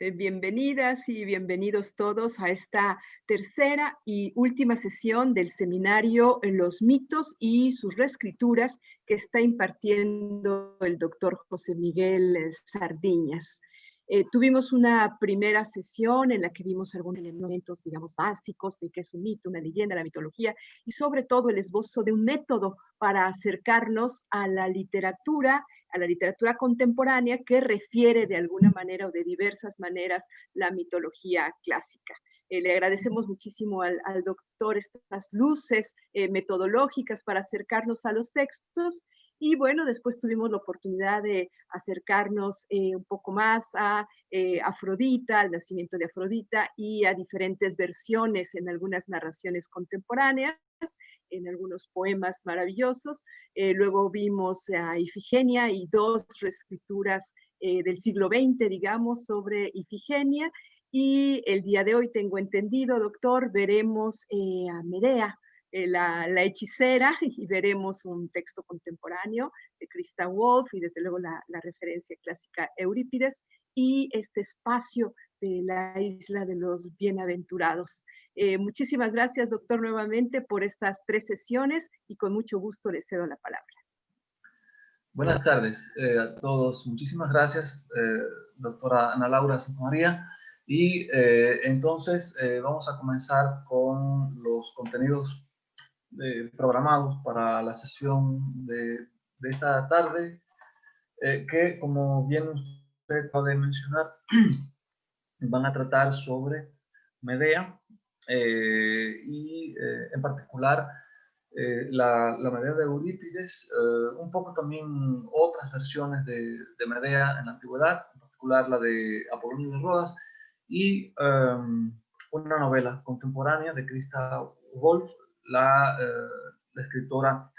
Bienvenidas y bienvenidos todos a esta tercera y última sesión del seminario Los mitos y sus reescrituras que está impartiendo el doctor José Miguel Sardiñas. Tuvimos una primera sesión en la que vimos algunos elementos, digamos, básicos de qué es un mito, una leyenda, la mitología, y sobre todo el esbozo de un método para acercarnos a la literatura contemporánea que refiere de alguna manera o de diversas maneras la mitología clásica. Le agradecemos muchísimo al doctor estas luces metodológicas para acercarnos a los textos. Y bueno, después tuvimos la oportunidad de acercarnos un poco más a Afrodita, al nacimiento de Afrodita y a diferentes versiones en algunas narraciones contemporáneas, en algunos poemas maravillosos. Luego vimos a Ifigenia y dos reescrituras del siglo XX, digamos, sobre Ifigenia. Y el día de hoy, tengo entendido, doctor, veremos a Medea, la hechicera, y veremos un texto contemporáneo de Christa Wolf y desde luego la referencia clásica Eurípides y este espacio de la isla de los bienaventurados. Muchísimas gracias, doctor, nuevamente por estas 3 sesiones y con mucho gusto le cedo la palabra. Buenas tardes a todos. Muchísimas gracias, doctora Ana Laura Santamaría. Y entonces vamos a comenzar con los contenidos programados para la sesión de esta tarde, que, como bien usted acaba de mencionar, van a tratar sobre Medea y en particular la Medea de Eurípides, un poco también otras versiones de Medea en la antigüedad, en particular la de Apolonio de Rodas, y una novela contemporánea de Christa Wolf, la escritora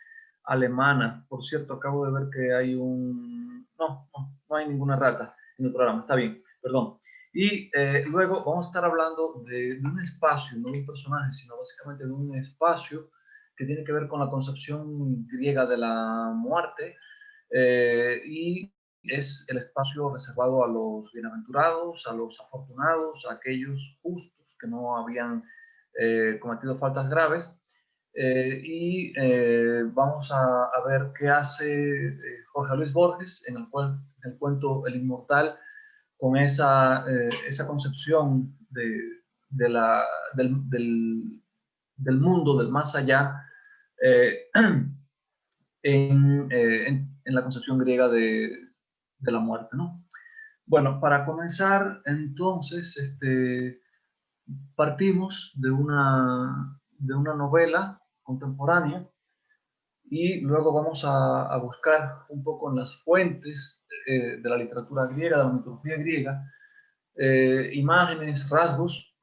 alemana. Por cierto, acabo de ver que hay un... No hay ninguna rata en el programa, está bien, perdón. Y luego vamos a estar hablando de un espacio, no de un personaje, sino básicamente de un espacio que tiene que ver con la concepción griega de la muerte, y es el espacio reservado a los bienaventurados, a los afortunados, a aquellos justos que no habían cometido faltas graves. Vamos a ver qué hace Jorge Luis Borges en el cuento El Inmortal, con esa concepción del mundo, del más allá, en la concepción griega de la muerte, ¿no? Bueno, para comenzar, entonces, partimos de una novela contemporánea y luego vamos a buscar un poco en las fuentes de la literatura griega, de la mitología griega, imágenes, rasgos,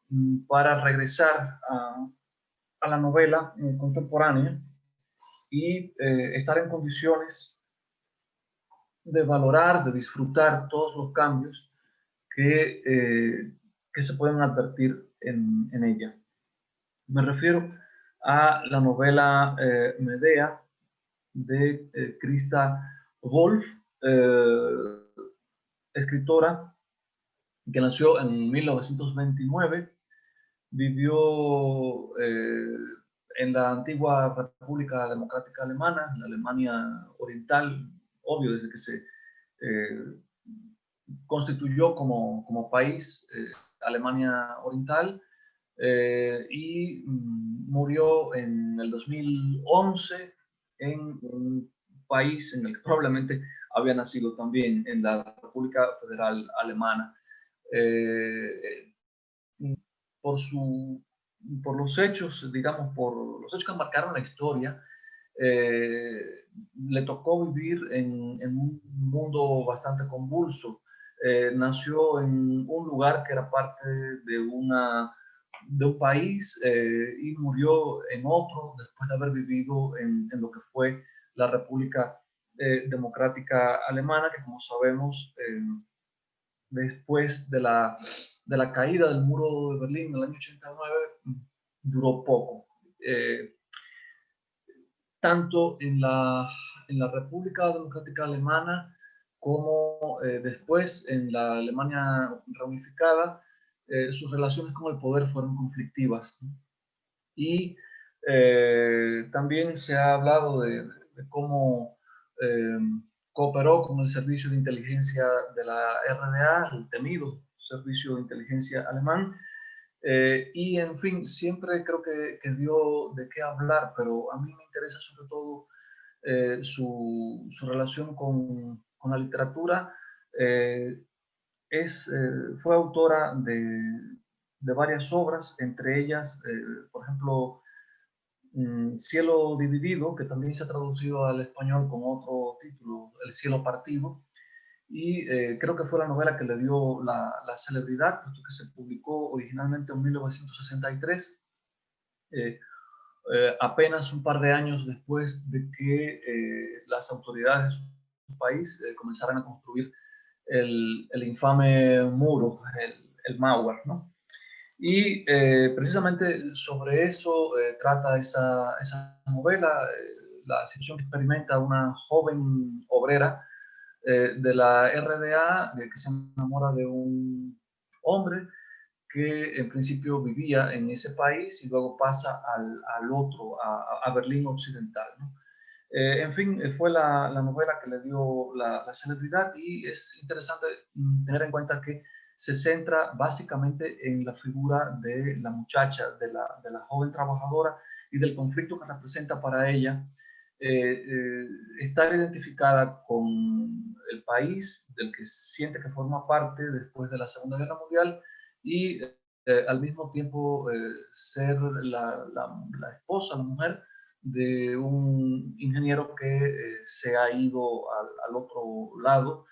para regresar a la novela contemporánea y estar en condiciones de valorar, de disfrutar todos los cambios que se pueden advertir en ella. Me refiero a la novela Medea de Christa Wolf, escritora que nació en 1929, vivió en la antigua República Democrática Alemana, en la Alemania Oriental, obvio, desde que se constituyó como país, Alemania Oriental, y murió en el 2011 en un país en el que probablemente había nacido también, en la República Federal Alemana. Por los hechos, digamos, por los hechos que marcaron la historia, le tocó vivir en un mundo bastante convulso. Nació en un lugar que era parte de un país, y murió en otro después de haber vivido en lo que fue la República Democrática Alemana, que, como sabemos, después de la caída del muro de Berlín en el año 89, duró poco. Tanto en la República Democrática Alemana cómo después en la Alemania reunificada sus relaciones con el poder fueron conflictivas, ¿no? Y también se ha hablado de cómo cooperó con el servicio de inteligencia de la RDA, el temido servicio de inteligencia alemán, y en fin, siempre creo que dio de qué hablar, pero a mí me interesa sobre todo su relación con la literatura. Eh, Fue autora de varias obras, entre ellas, por ejemplo, Cielo Dividido, que también se ha traducido al español con otro título, El Cielo Partido, y creo que fue la novela que le dio la celebridad, puesto que se publicó originalmente en 1963, apenas un par de años después de que las autoridades de su país comenzaran a construir el infame muro, el Mauer, ¿no? Y precisamente sobre eso trata esa novela, la situación que experimenta una joven obrera de la RDA que se enamora de un hombre que en principio vivía en ese país y luego pasa al otro, a Berlín Occidental, ¿no? En fin, fue la novela que le dio la celebridad, y es interesante tener en cuenta que se centra básicamente en la figura de la muchacha, de la joven trabajadora, y del conflicto que representa para ella estar identificada con el país del que siente que forma parte después de la Segunda Guerra Mundial, y al mismo tiempo ser la esposa, la mujer de un ingeniero que se ha ido al otro lado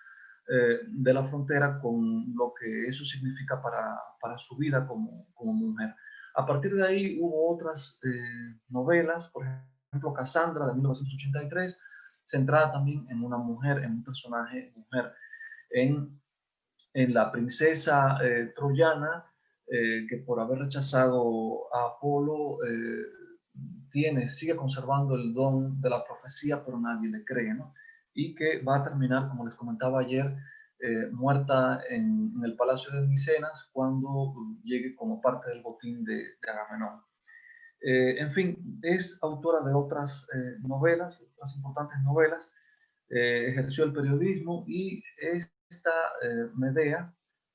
de la frontera, con lo que eso significa para su vida como mujer. A partir de ahí hubo otras novelas, por ejemplo Cassandra de 1983, centrada también en una mujer, en un personaje mujer, en la princesa troyana, que por haber rechazado a Apolo sigue conservando el don de la profecía, pero nadie le cree, ¿no? Y que va a terminar, como les comentaba ayer, muerta en el palacio de Micenas cuando llegue como parte del botín de Agamenón. En fin, es autora de otras novelas, otras importantes novelas, ejerció el periodismo, y esta Medea,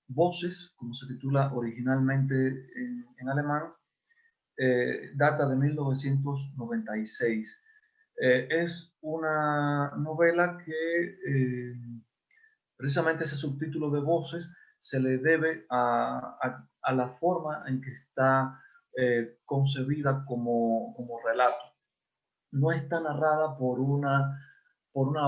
Voces, como se titula originalmente en alemán, data de 1996. Es una novela que precisamente ese subtítulo de Voces se le debe a la forma en que está concebida como relato. No está narrada por una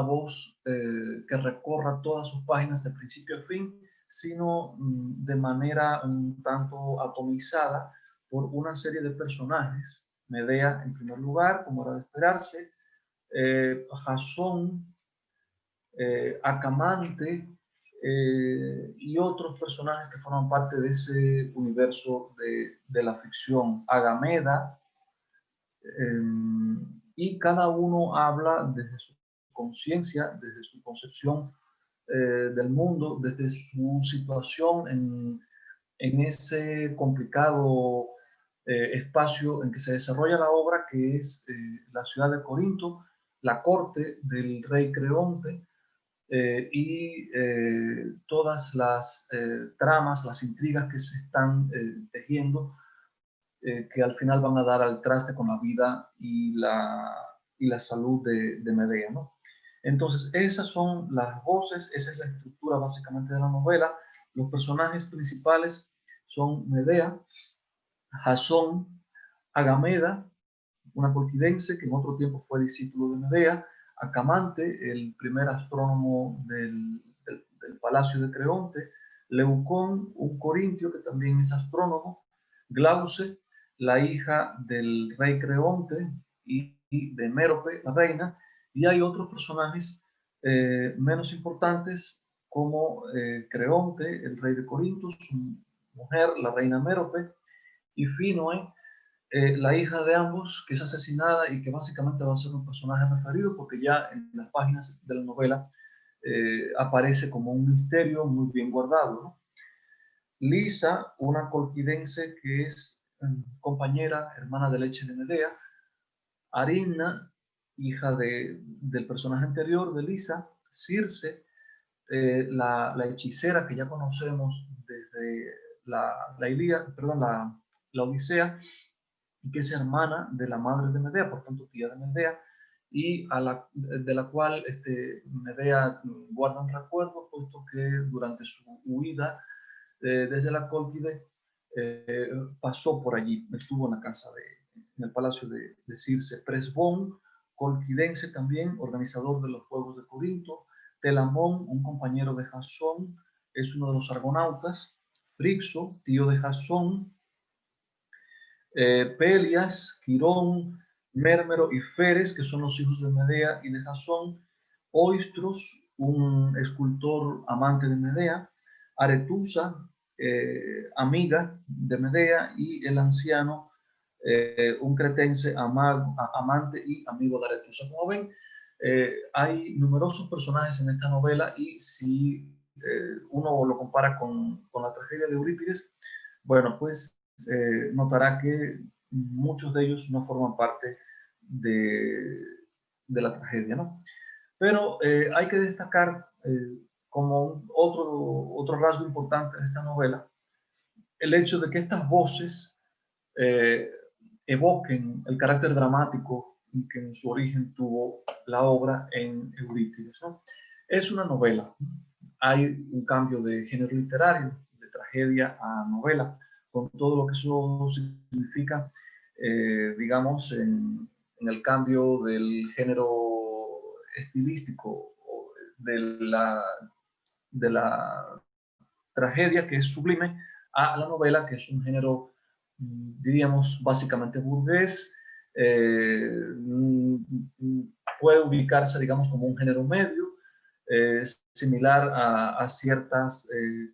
voz que recorra todas sus páginas de principio a fin, sino de manera un tanto atomizada por una serie de personajes. Medea, en primer lugar, como era de esperarse, Jasón, Acamante, y otros personajes que forman parte de ese universo de la ficción. Agameda, y cada uno habla desde su conciencia, desde su concepción del mundo, desde su situación en ese complicado espacio en que se desarrolla la obra, que es la ciudad de Corinto, la corte del rey Creonte, y todas las tramas, las intrigas que se están tejiendo, que al final van a dar al traste con la vida y la salud de Medea, ¿no? Entonces, esas son las voces, esa es la estructura básicamente de la novela. Los personajes principales son Medea, Jasón, Agameda, una colquidense que en otro tiempo fue discípulo de Medea, Acamante, el primer astrónomo del palacio de Creonte, Leucón, un corintio que también es astrónomo, Glauce, la hija del rey Creonte y de Mérope, la reina, y hay otros personajes menos importantes como Creonte, el rey de Corinto, su mujer, la reina Mérope, y Finoe, la hija de ambos, que es asesinada y que básicamente va a ser un personaje referido, porque ya en las páginas de la novela aparece como un misterio muy bien guardado, ¿no? Lisa, una colquidense que es compañera, hermana de leche de Medea. Arinna, hija del personaje anterior de Lisa. Circe, la hechicera que ya conocemos desde la Ilíada, perdón, la Odisea, y que es hermana de la madre de Medea, por tanto tía de Medea, y de la cual Medea guarda un recuerdo, puesto que durante su huida desde la Cólquide pasó por allí, estuvo en la casa en el palacio de Circe. Presbón, colquidense también, organizador de los Juegos de Corinto. Telamón, un compañero de Jasón, es uno de los argonautas. Frixo, tío de Jasón. Pelias, Quirón, Mérmero y Feres, que son los hijos de Medea y de Jasón. Oistros, un escultor amante de Medea. Aretusa, amiga de Medea, y el anciano, un cretense amante y amigo de Aretusa. Como ven, hay numerosos personajes en esta novela, y si uno lo compara con la tragedia de Eurípides, bueno, pues notará que muchos de ellos no forman parte de la tragedia, ¿no? Pero hay que destacar como otro rasgo importante de esta novela el hecho de que estas voces eh, evoquen el carácter dramático que en su origen tuvo la obra en Eurípides, ¿no? Es una novela. Hay un cambio de género literario, de tragedia a novela, con todo lo que eso significa, digamos, en el cambio del género estilístico de de la tragedia, que es sublime, a la novela, que es un género, diríamos, básicamente burgués. Puede ubicarse, digamos, como un género medio, similar a ciertas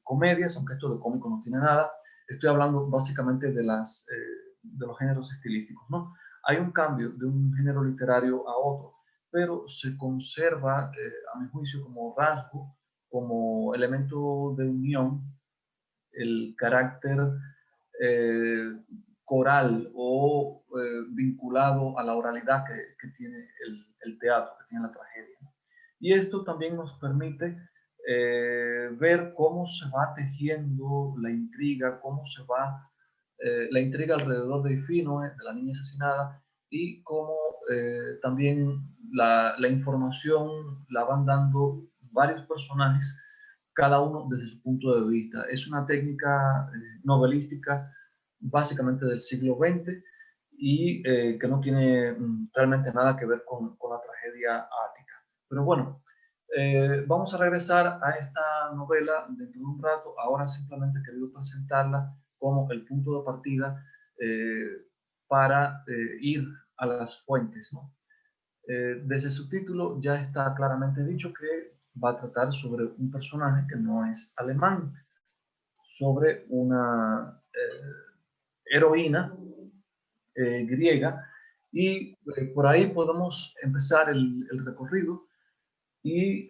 comedias, aunque esto de cómico no tiene nada. Estoy hablando básicamente de los géneros estilísticos, ¿no? Hay un cambio de un género literario a otro, pero se conserva, a mi juicio, como rasgo, como elemento de unión, el carácter eh, coral o vinculado a la oralidad que tiene el teatro, que tiene la tragedia. Y esto también nos permite ver cómo se va tejiendo la intriga, cómo se va la intriga alrededor de Ifínoe, de la niña asesinada, y cómo también la información la van dando varios personajes, cada uno desde su punto de vista. Es una técnica novelística básicamente del siglo XX, y que no tiene realmente nada que ver con la tragedia ática. Pero bueno, vamos a regresar a esta novela dentro de un rato. Ahora simplemente he querido presentarla como el punto de partida para ir a las fuentes, ¿no? Desde su título ya está claramente dicho que va a tratar sobre un personaje que no es alemán, sobre una heroína griega, y por ahí podemos empezar el recorrido, y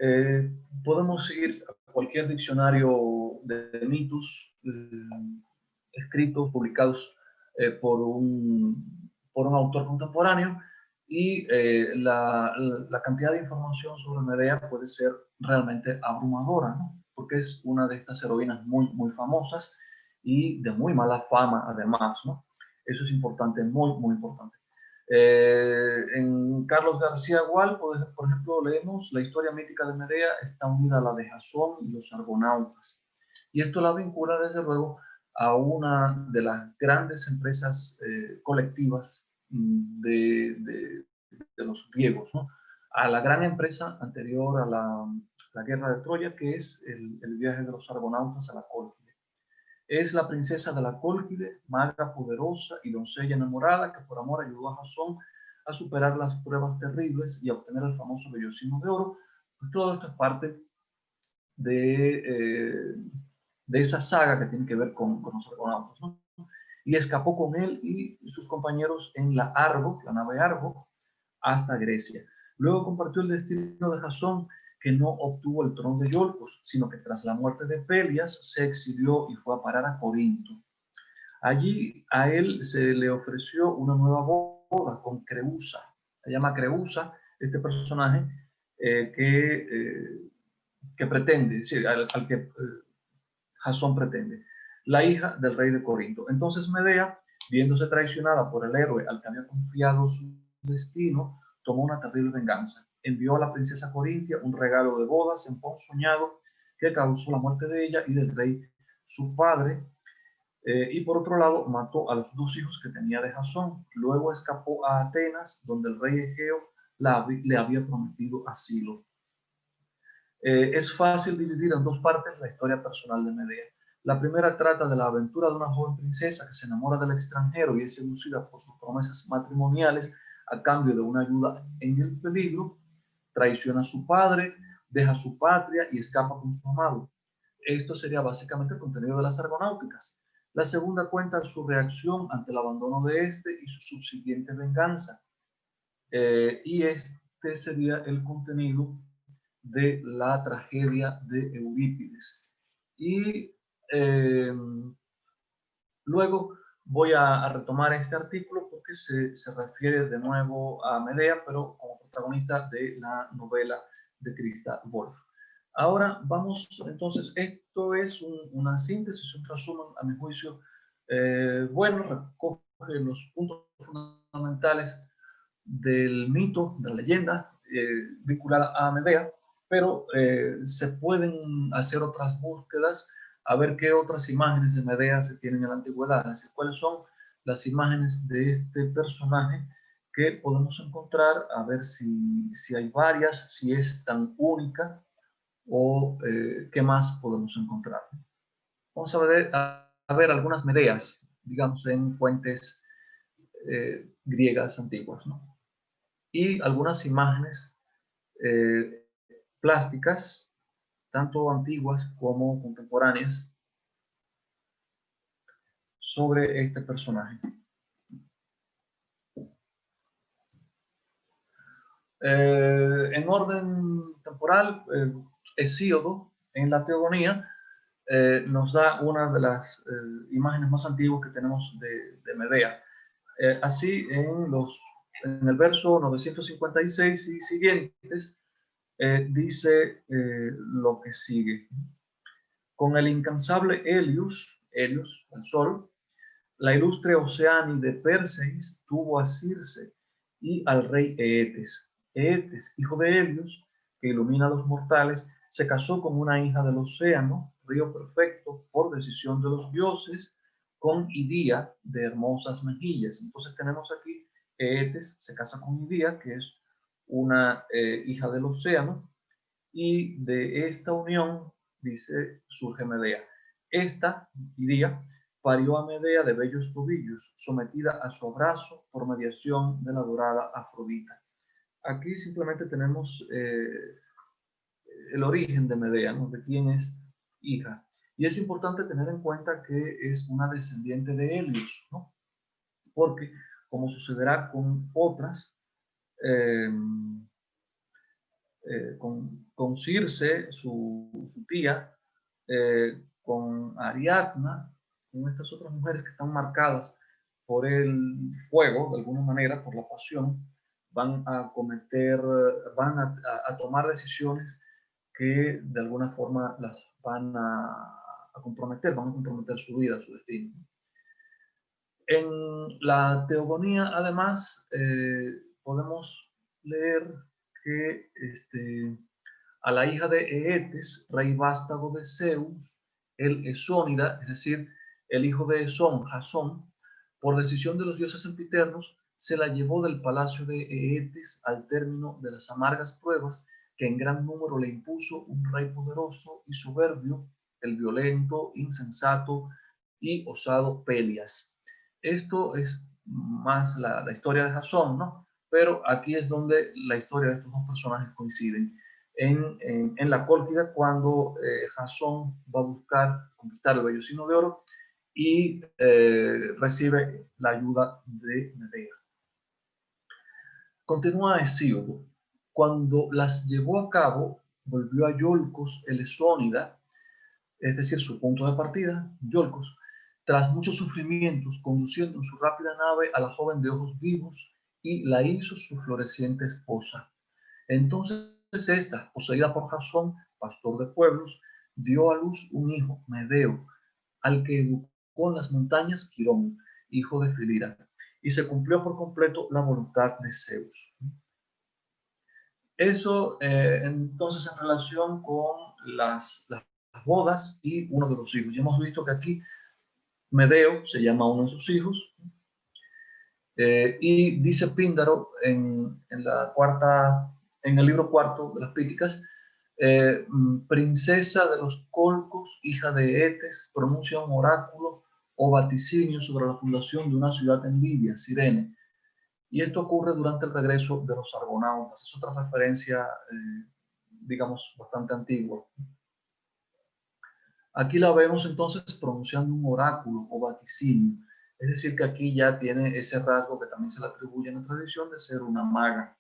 podemos ir a cualquier diccionario de mitos escritos, publicados por un autor contemporáneo, y la cantidad de información sobre Medea puede ser realmente abrumadora, ¿no? Porque es una de estas heroínas muy famosas y de muy mala fama además, ¿no? Eso es importante, muy importante. En Carlos García Gual, por ejemplo, leemos la historia mítica de Medea está unida a la de Jasón y los argonautas. Y esto la vincula, desde luego, a una de las grandes empresas colectivas de los griegos, ¿no? A la gran empresa anterior a la guerra de Troya, que es el viaje de los argonautas a la Cólquide. Es la princesa de la Cólquide, maga poderosa y doncella enamorada, que por amor ayudó a Jasón a superar las pruebas terribles y a obtener el famoso vellocino de oro. Pues todo esto es parte de esa saga que tiene que ver con los argonautas, ¿no? Y escapó con él y sus compañeros en la Argo, la nave Argo, hasta Grecia. Luego compartió el destino de Jasón que no obtuvo el trono de Iolcos, sino que tras la muerte de Pelias se exilió y fue a parar a Corinto. Allí a él se le ofreció una nueva boda con Creusa. Se llama Creusa este personaje que pretende, es decir, al que Jasón pretende, la hija del rey de Corinto. Entonces Medea, viéndose traicionada por el héroe al que había confiado su destino, tomó una terrible venganza. Envió a la princesa Corintia un regalo de bodas emponzoñado que causó la muerte de ella y del rey su padre, y por otro lado mató a los 2 hijos que tenía de Jasón. Luego escapó a Atenas, donde el rey Egeo le había prometido asilo. Es fácil dividir en 2 partes la historia personal de Medea. La primera trata de la aventura de una joven princesa que se enamora del extranjero y es seducida por sus promesas matrimoniales a cambio de una ayuda en el peligro, traiciona a su padre, deja su patria y escapa con su amado. Esto sería básicamente el contenido de las Argonáuticas. La segunda cuenta su reacción ante el abandono de este y su subsiguiente venganza. Y este sería el contenido de la tragedia de Eurípides. Y luego voy a retomar este artículo porque se refiere de nuevo a Medea, pero como protagonista de la novela de Christa Wolf. Ahora vamos, entonces, esto es una síntesis, un resumen, a mi juicio, bueno, recoge los puntos fundamentales del mito, de la leyenda vinculada a Medea, pero se pueden hacer otras búsquedas a ver qué otras imágenes de Medea se tienen en la antigüedad, es decir, cuáles son las imágenes de este personaje que podemos encontrar, a ver si hay varias, si es tan única o qué más podemos encontrar. Vamos a ver algunas Medeas, digamos, en fuentes griegas antiguas, ¿no? Y algunas imágenes plásticas, tanto antiguas como contemporáneas, sobre este personaje. En orden temporal, Hesíodo, en la Teogonía, nos da una de las imágenes más antiguas que tenemos de Medea. Así, en el verso 956 y siguientes, dice lo que sigue. Con el incansable Helios, el sol, la ilustre Oceani de Perseis tuvo a Circe y al rey Eetes. Eetes, hijo de Helios, que ilumina a los mortales, se casó con una hija del océano, río perfecto, por decisión de los dioses, con Idía de hermosas mejillas. Entonces tenemos aquí, Eetes se casa con Idía, que es una hija del océano, y de esta unión, dice, surge Medea. Esta, Idía, parió a Medea de bellos tobillos, sometida a su abrazo por mediación de la dorada Afrodita. Aquí simplemente tenemos el origen de Medea, ¿no? De quién es hija. Y es importante tener en cuenta que es una descendiente de Helios, ¿no? Porque, como sucederá con otras, con Circe, su tía, con Ariadna, con estas otras mujeres que están marcadas por el fuego, de alguna manera, por la pasión, van a tomar decisiones que de alguna forma las van a comprometer su vida, su destino. En la Teogonía, además, podemos leer que a la hija de Eetes, rey vástago de Zeus, el Esónida, es decir, el hijo de Esón, Jasón, por decisión de los dioses sempiternos, se la llevó del palacio de Eetes al término de las amargas pruebas que en gran número le impuso un rey poderoso y soberbio, el violento, insensato y osado Pelias. Esto es más la historia de Jasón, ¿no? Pero aquí es donde la historia de estos 2 personajes coinciden. En la Cólquida, cuando Jasón va a buscar conquistar el vellocino de oro y recibe la ayuda de Medea. Continúa Hesíodo. Cuando las llevó a cabo, volvió a Iolcos el Esónida, es decir, su punto de partida, Iolcos, tras muchos sufrimientos, conduciendo en su rápida nave a la joven de ojos vivos y la hizo su floreciente esposa. Entonces esta, poseída por Jasón, pastor de pueblos, dio a luz un hijo, Medeo, al que educó en las montañas Quirón, hijo de Filira, y se cumplió por completo la voluntad de Zeus. Eso entonces en relación con las bodas y uno de los hijos. Ya hemos visto que aquí Medeo se llama uno de sus hijos, y dice Píndaro en el libro cuarto de las Píticas, princesa de los Colcos, hija de Etes, pronuncia un oráculo o vaticinio sobre la fundación de una ciudad en Libia, Cirene. Y esto ocurre durante el regreso de los argonautas. Es otra referencia, digamos, bastante antigua. Aquí la vemos entonces pronunciando un oráculo o vaticinio. Es decir, que aquí ya tiene ese rasgo que también se le atribuye en la tradición de ser una maga.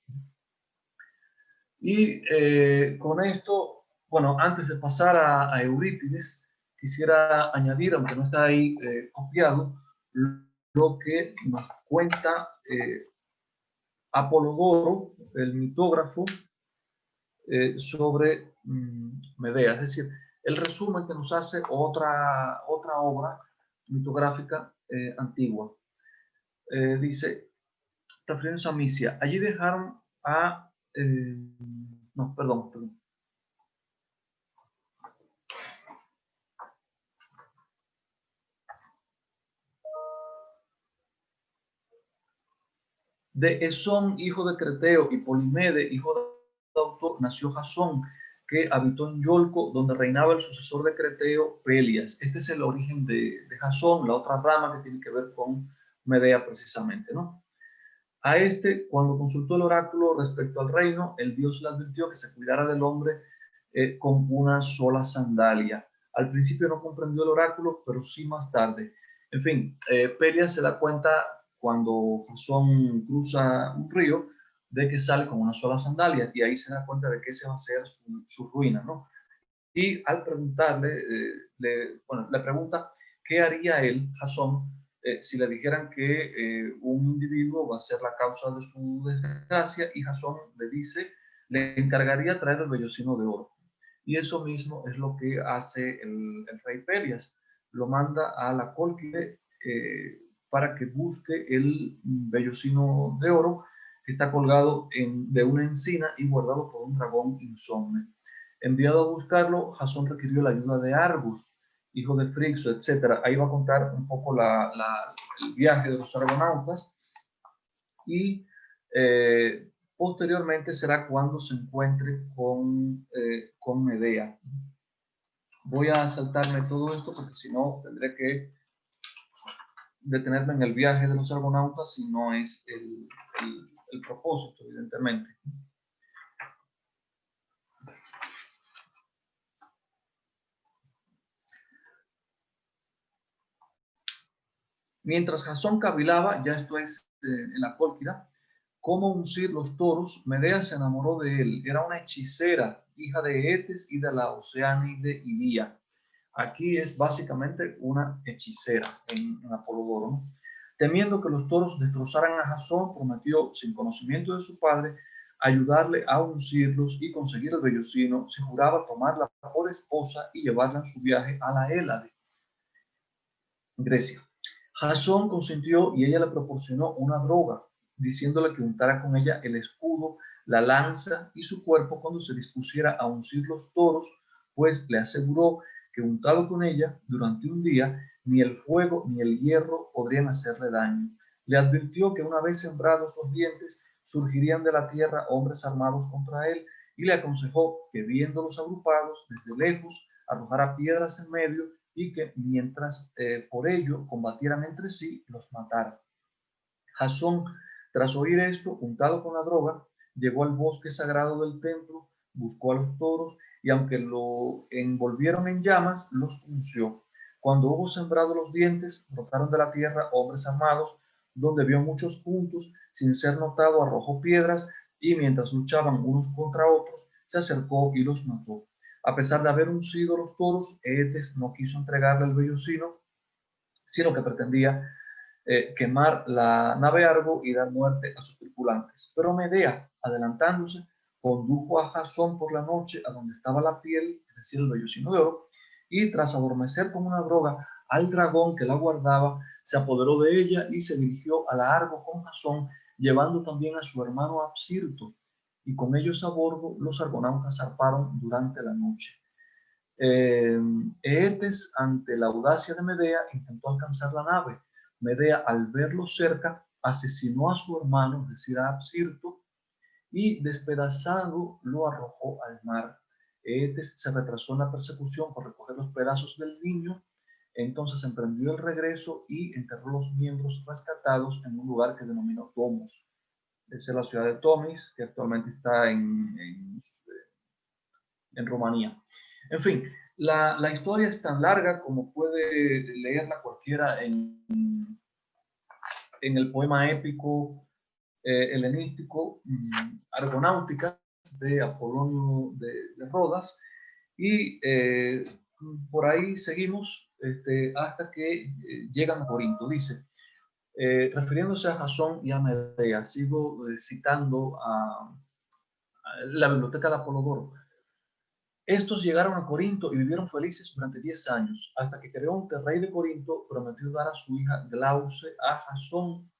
Y con esto, bueno, antes de pasar a Eurípides, quisiera añadir, aunque no está ahí copiado, lo que nos cuenta Apolodoro, el mitógrafo, sobre Medea. Es decir, el resumen que nos hace otra obra mitográfica antigua. Dice, refiriéndose a Misia, allí dejaron a... no, perdón. De Esón, hijo de Creteo, y Polimede, hijo de Autor, nació Jasón, que habitó en Iolco, donde reinaba el sucesor de Creteo, Pelias. Este es el origen de Jasón, la otra rama que tiene que ver con Medea precisamente, ¿no? A este, cuando consultó el oráculo respecto al reino, el dios le advirtió que se cuidara del hombre con una sola sandalia. Al principio no comprendió el oráculo, pero sí más tarde. En fin, Pelias se da cuenta cuando Jasón cruza un río de que sale con una sola sandalia, y ahí se da cuenta de que ese va a ser su ruina, ¿no? Y al preguntarle, le pregunta qué haría él, Jasón, si le dijeran que un individuo va a ser la causa de su desgracia, y Jasón le dice, le encargaría traer el vellocino de oro. Y eso mismo es lo que hace el rey Pelias. Lo manda a la Cólquide para que busque el vellocino de oro que está colgado de una encina y guardado por un dragón insomne. Enviado a buscarlo, Jasón requirió la ayuda de Argus, hijo de Frixo, etc. Ahí va a contar un poco el viaje de los argonautas, y posteriormente será cuando se encuentre con Medea. Voy a saltarme todo esto porque si no tendré que detenerme en el viaje de los argonautas, si no es el propósito, evidentemente. Mientras Jasón cavilaba, ya esto es en la Cólquida, cómo uncir los toros, Medea se enamoró de él. Era una hechicera, hija de Etes y de la Oceánide Idía. Aquí es básicamente una hechicera en Apolodoro, ¿no? Temiendo que los toros destrozaran a Jasón, prometió, sin conocimiento de su padre, ayudarle a uncirlos y conseguir el vellocino si juraba tomarla por esposa y llevarla en su viaje a la Hélade, Grecia. Jasón consintió y ella le proporcionó una droga, diciéndole que untara con ella el escudo, la lanza y su cuerpo cuando se dispusiera a uncir los toros, pues le aseguró que untado con ella durante un día, ni el fuego ni el hierro podrían hacerle daño. Le advirtió que una vez sembrados los dientes, surgirían de la tierra hombres armados contra él, y le aconsejó que viéndolos agrupados desde lejos, arrojara piedras en medio, y que mientras por ello combatieran entre sí, los matara. Jasón, tras oír esto, untado con la droga, llegó al bosque sagrado del templo, buscó a los toros, y aunque lo envolvieron en llamas, los unció. Cuando hubo sembrado los dientes, brotaron de la tierra hombres armados, donde vio muchos juntos, sin ser notado arrojó piedras, y mientras luchaban unos contra otros, se acercó y los mató. A pesar de haber uncido los toros, Eetes no quiso entregarle el vellocino, sino que pretendía quemar la nave Argo y dar muerte a sus tripulantes. Pero Medea, adelantándose, condujo a Jasón por la noche a donde estaba la piel, es decir, el vellocino de oro, y tras adormecer con una droga al dragón que la guardaba, se apoderó de ella y se dirigió a la Argo con Jasón, llevando también a su hermano Absirto, y con ellos a bordo los argonautas zarparon durante la noche. Eetes, ante la audacia de Medea, intentó alcanzar la nave. Medea, al verlo cerca, asesinó a su hermano, es decir, a Absirto, y despedazado lo arrojó al mar. Eetes se retrasó en la persecución por recoger los pedazos del niño, entonces emprendió el regreso y enterró los miembros rescatados en un lugar que denominó Tomos. Esa es la ciudad de Tomis, que actualmente está en Rumanía. En fin, la historia es tan larga como puede leerla cualquiera en el poema épico helenístico Argonáutica de Apolonio de Rodas, y por ahí seguimos hasta que llegan a Corinto. Dice, refiriéndose a Jasón y a Medea, sigo citando a la biblioteca de Apolodoro. Estos llegaron a Corinto y vivieron felices durante 10 años, hasta que Creonte, rey de Corinto, prometió dar a su hija Glauce a Jasón,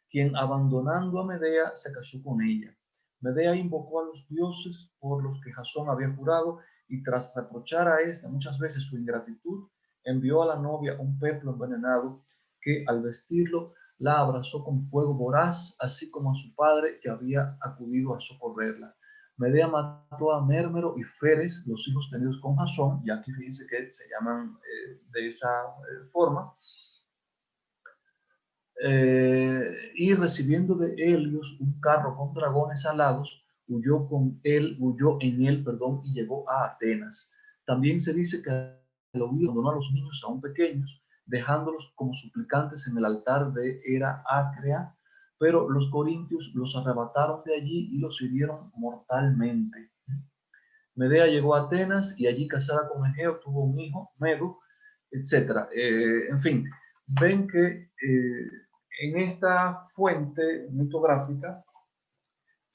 quien, abandonando a Medea, se casó con ella. Medea invocó a los dioses por los que Jasón había jurado, y tras reprochar a ésta muchas veces su ingratitud, envió a la novia un peplo envenenado que, al vestirlo, la abrazó con fuego voraz, así como a su padre, que había acudido a socorrerla. Medea mató a Mérmero y Feres, los hijos tenidos con Jasón, y aquí fíjense que se llaman de esa forma. Y recibiendo de Helios un carro con dragones alados, huyó en él, y llegó a Atenas. También se dice que al huir abandonó a los niños aún pequeños, dejándolos como suplicantes en el altar de Hera Acrea, pero los corintios los arrebataron de allí y los hirieron mortalmente. Medea llegó a Atenas y allí, casada con Egeo, tuvo un hijo, Medo, etc. En fin, ven que en esta fuente mitográfica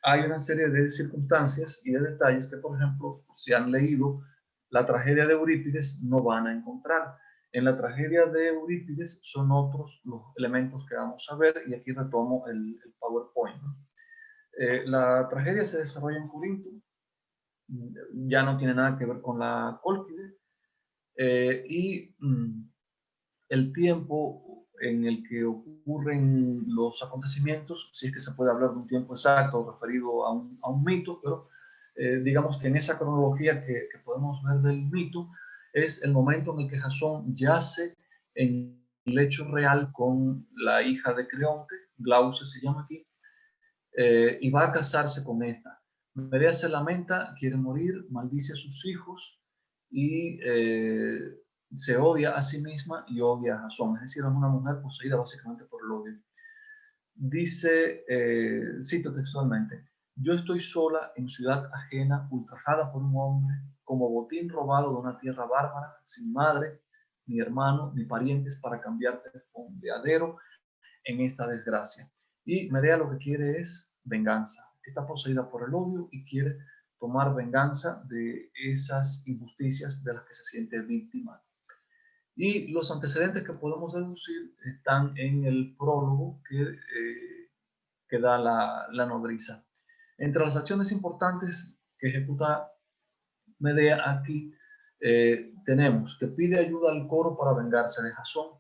hay una serie de circunstancias y de detalles que, por ejemplo, si han leído la tragedia de Eurípides, no van a encontrar. En la tragedia de Eurípides son otros los elementos que vamos a ver, y aquí retomo el PowerPoint. La tragedia se desarrolla en Corinto, ya no tiene nada que ver con la Cólquide, y el tiempo en el que ocurren los acontecimientos, si es que se puede hablar de un tiempo exacto referido a un mito, pero digamos que en esa cronología que podemos ver del mito, es el momento en el que Jasón yace en el lecho real con la hija de Creonte, Glauce se llama aquí, y va a casarse con esta. Medea se lamenta, quiere morir, maldice a sus hijos y se odia a sí misma y odia a Jasón. Es decir, es una mujer poseída básicamente por el odio. Dice, cito textualmente, yo estoy sola en ciudad ajena, ultrajada por un hombre, como botín robado de una tierra bárbara, sin madre, ni hermano, ni parientes para cambiarte de fondeadero en esta desgracia. Y Medea lo que quiere es venganza. Está poseída por el odio y quiere tomar venganza de esas injusticias de las que se siente víctima. Y los antecedentes que podemos deducir están en el prólogo que da la nodriza. Entre las acciones importantes que ejecuta Medea aquí, tenemos que pide ayuda al coro para vengarse de Jasón,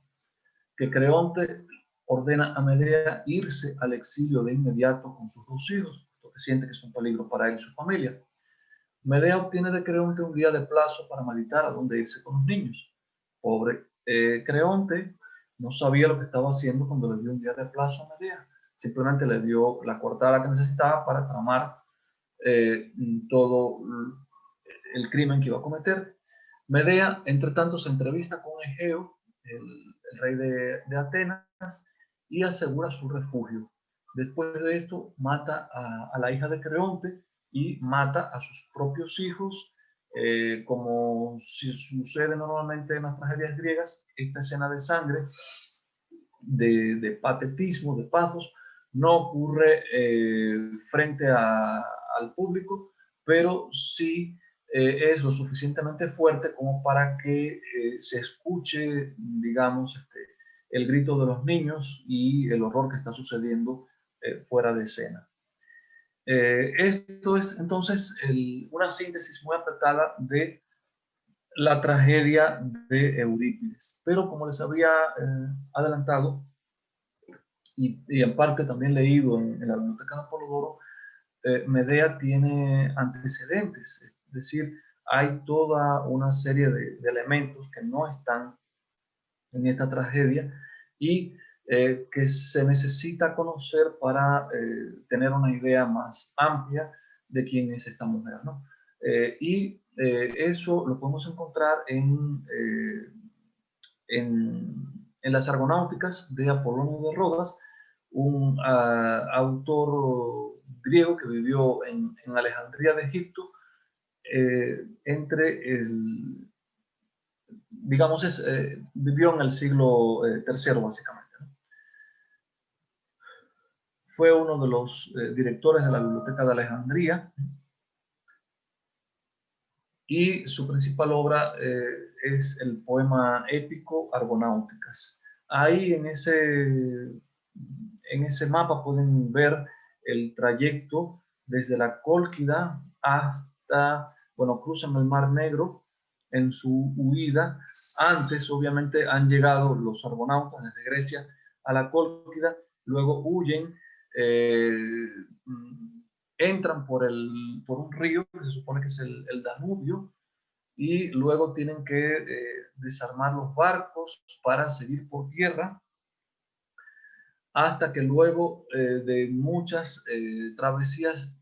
que Creonte ordena a Medea irse al exilio de inmediato con sus dos hijos, porque siente que es un peligro para él y su familia. Medea obtiene de Creonte un día de plazo para meditar a dónde irse con los niños. Pobre Creonte no sabía lo que estaba haciendo cuando le dio un día de plazo a Medea. Simplemente le dio la coartada que necesitaba para tramar todo el crimen que iba a cometer. Medea, entre tanto, se entrevista con Egeo, el rey de Atenas, y asegura su refugio. Después de esto, mata a la hija de Creonte y mata a sus propios hijos, como si sucede normalmente en las tragedias griegas. Esta escena de sangre, de patetismo, de pathos, no ocurre frente al público, pero sí es lo suficientemente fuerte como para que se escuche, digamos, el grito de los niños y el horror que está sucediendo fuera de escena. Esto es entonces una síntesis muy apretada de la tragedia de Eurípides. Pero como les había adelantado, y en parte también leído en la biblioteca de Apolodoro, Medea tiene antecedentes, es decir, hay toda una serie de elementos que no están en esta tragedia y que se necesita conocer para tener una idea más amplia de quién es esta mujer, ¿no? Eso lo podemos encontrar en las Argonáuticas de Apolonio de Rodas, un autor griego que vivió en Alejandría de Egipto, digamos, vivió en el siglo III, básicamente, ¿no? Fue uno de los directores de la Biblioteca de Alejandría, y su principal obra es el poema épico Argonáuticas. Ahí en ese mapa pueden ver el trayecto desde la Cólquida hasta, bueno, cruzan el Mar Negro en su huida. Antes, obviamente, han llegado los argonautas desde Grecia a la Cólquida, luego huyen, entran por un río que se supone que es el Danubio, y luego tienen que desarmar los barcos para seguir por tierra, hasta que luego de muchas travesías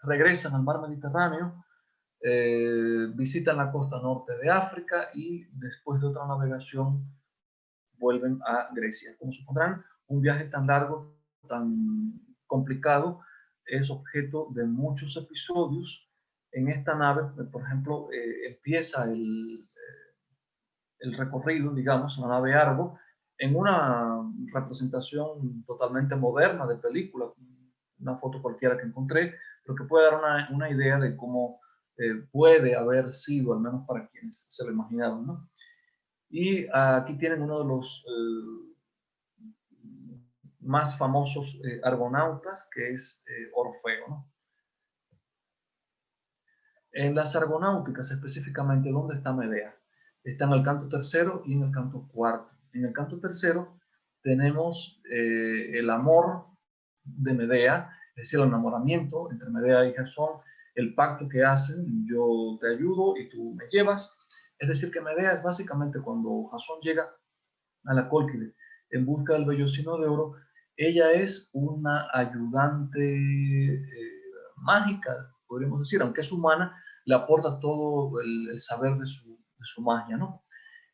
regresan al mar Mediterráneo, visitan la costa norte de África y después de otra navegación vuelven a Grecia. Como supondrán, un viaje tan largo, tan complicado, es objeto de muchos episodios. En esta nave, por ejemplo, empieza el recorrido, digamos, la nave Argo, en una representación totalmente moderna de película, una foto cualquiera que encontré, pero que puede dar una idea de cómo puede haber sido, al menos para quienes se lo imaginaron, ¿no? Y aquí tienen uno de los más famosos argonautas, que es Orfeo, ¿no? En las argonáuticas específicamente, ¿dónde está Medea? Está en el canto tercero y en el canto cuarto. En el canto tercero tenemos el amor de Medea, es decir, el enamoramiento entre Medea y Jasón, el pacto que hacen, yo te ayudo y tú me llevas. Es decir, que Medea es básicamente cuando Jasón llega a la Cólquide en busca del vellocino de oro, ella es una ayudante mágica, podríamos decir, aunque es humana, le aporta todo el saber de su magia, ¿no?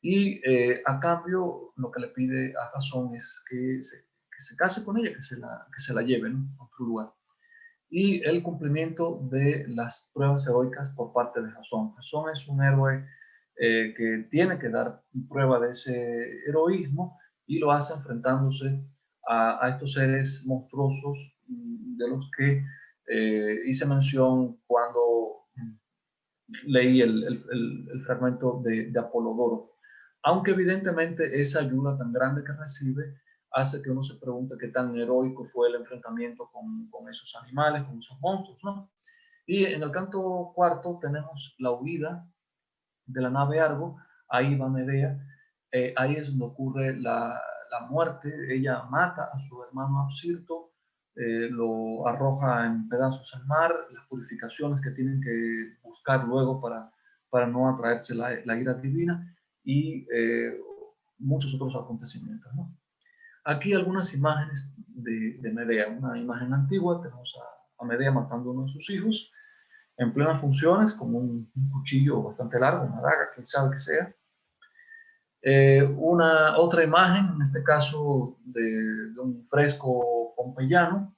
Y a cambio, lo que le pide a Jasón es que se case con ella, que se la lleve, ¿no?, a otro lugar. Y el cumplimiento de las pruebas heroicas por parte de Jasón. Jasón es un héroe que tiene que dar prueba de ese heroísmo y lo hace enfrentándose a estos seres monstruosos de los que hice mención cuando leí el fragmento de Apolodoro. Aunque evidentemente esa ayuda tan grande que recibe hace que uno se pregunte qué tan heroico fue el enfrentamiento con esos animales, con esos monstruos, ¿no? Y en el canto cuarto tenemos la huida de la nave Argo. Ahí va Medea, ahí es donde ocurre la muerte. Ella mata a su hermano Absirto, lo arroja en pedazos al mar, las purificaciones que tienen que buscar luego para no atraerse la ira divina, y muchos otros acontecimientos, ¿no? Aquí algunas imágenes de Medea, una imagen antigua. Tenemos a Medea matando a uno de sus hijos en plenas funciones, con un cuchillo bastante largo, una daga, quién sabe que sea. Otra imagen, en este caso de un fresco pompeyano,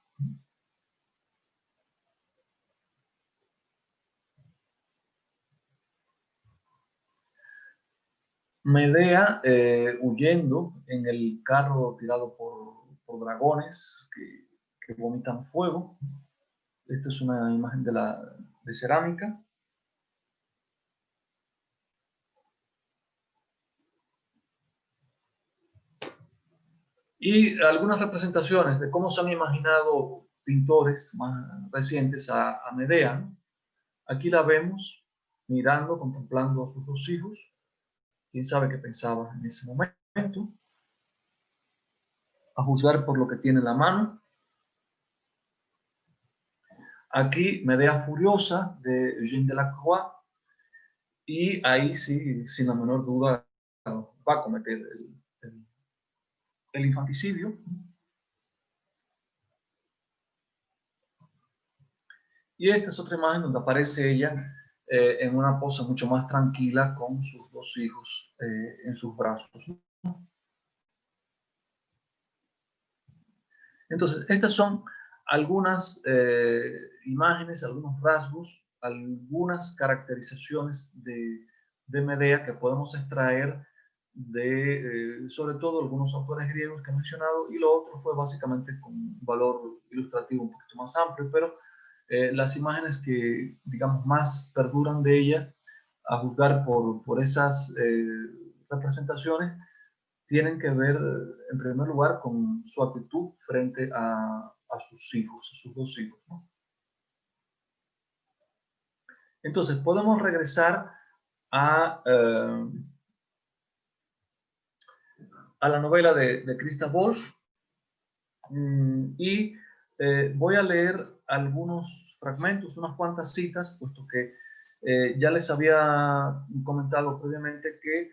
Medea huyendo en el carro tirado por dragones que vomitan fuego. Esta es una imagen de cerámica. Y algunas representaciones de cómo se han imaginado pintores más recientes a Medea. Aquí la vemos mirando, contemplando a sus dos hijos. Quién sabe qué pensaba en ese momento. A juzgar por lo que tiene en la mano. Aquí Medea furiosa de Eugène Delacroix. Y ahí sí, sin la menor duda, va a cometer el infanticidio. Y esta es otra imagen donde aparece ella en una pose mucho más tranquila con sus dos hijos en sus brazos. Entonces, estas son algunas imágenes, algunos rasgos, algunas caracterizaciones de Medea que podemos extraer de, sobre todo, algunos autores griegos que he mencionado, y lo otro fue básicamente con un valor ilustrativo un poquito más amplio, pero las imágenes que, digamos, más perduran de ella, a juzgar por esas representaciones, tienen que ver, en primer lugar, con su actitud frente a sus hijos, a sus dos hijos, ¿no? Entonces, podemos regresar a la novela de Christa Wolf y voy a leer algunos fragmentos, unas cuantas citas, puesto que ya les había comentado previamente que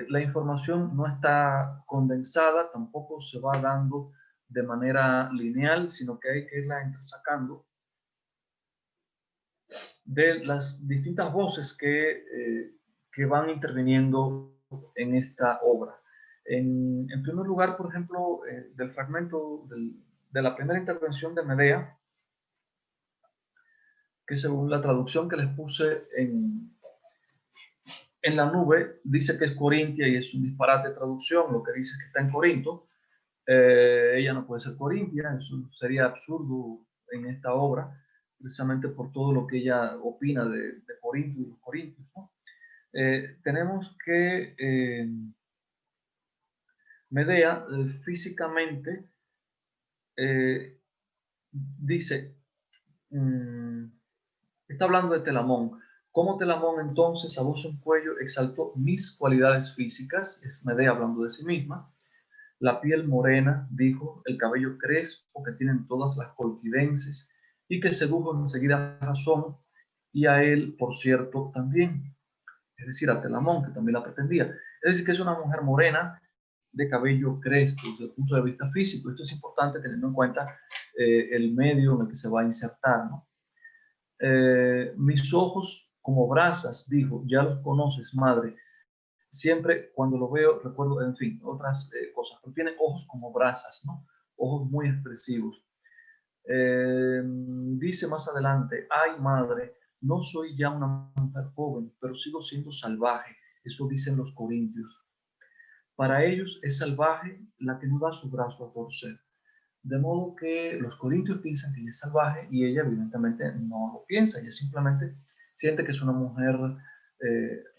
la información no está condensada, tampoco se va dando de manera lineal, sino que hay que irla entresacando de las distintas voces que van interviniendo en esta obra. En primer lugar, por ejemplo, del fragmento de la primera intervención de Medea, que según la traducción que les puse en la nube, dice que es Corintia y es un disparate de traducción, lo que dice es que está en Corinto. Ella no puede ser corintia, eso sería absurdo en esta obra, precisamente por todo lo que ella opina de Corinto y los corintios, ¿no? Tenemos que Medea físicamente dice, está hablando de Telamón. Como Telamón entonces a voz en cuello exaltó mis cualidades físicas, es Medea hablando de sí misma. La piel morena, dijo, el cabello crespo que tienen todas las colquidenses y que sedujo enseguida a Jasón y a él, por cierto, también. Es decir, a Telamón, que también la pretendía. Es decir, que es una mujer morena de cabello crespo desde el punto de vista físico. Esto es importante teniendo en cuenta el medio en el que se va a insertar, ¿no? Mis ojos como brasas, dijo, ya los conoces, madre. Siempre cuando lo veo recuerdo, en fin, otras cosas, pero tiene ojos como brasas, ¿no? Ojos muy expresivos. Dice más adelante, ay madre, no soy ya una mujer joven, pero sigo siendo salvaje, eso dicen los corintios. Para ellos es salvaje la que no da su brazo a torcer. De modo que los corintios piensan que ella es salvaje y ella evidentemente no lo piensa, ella simplemente siente que es una mujer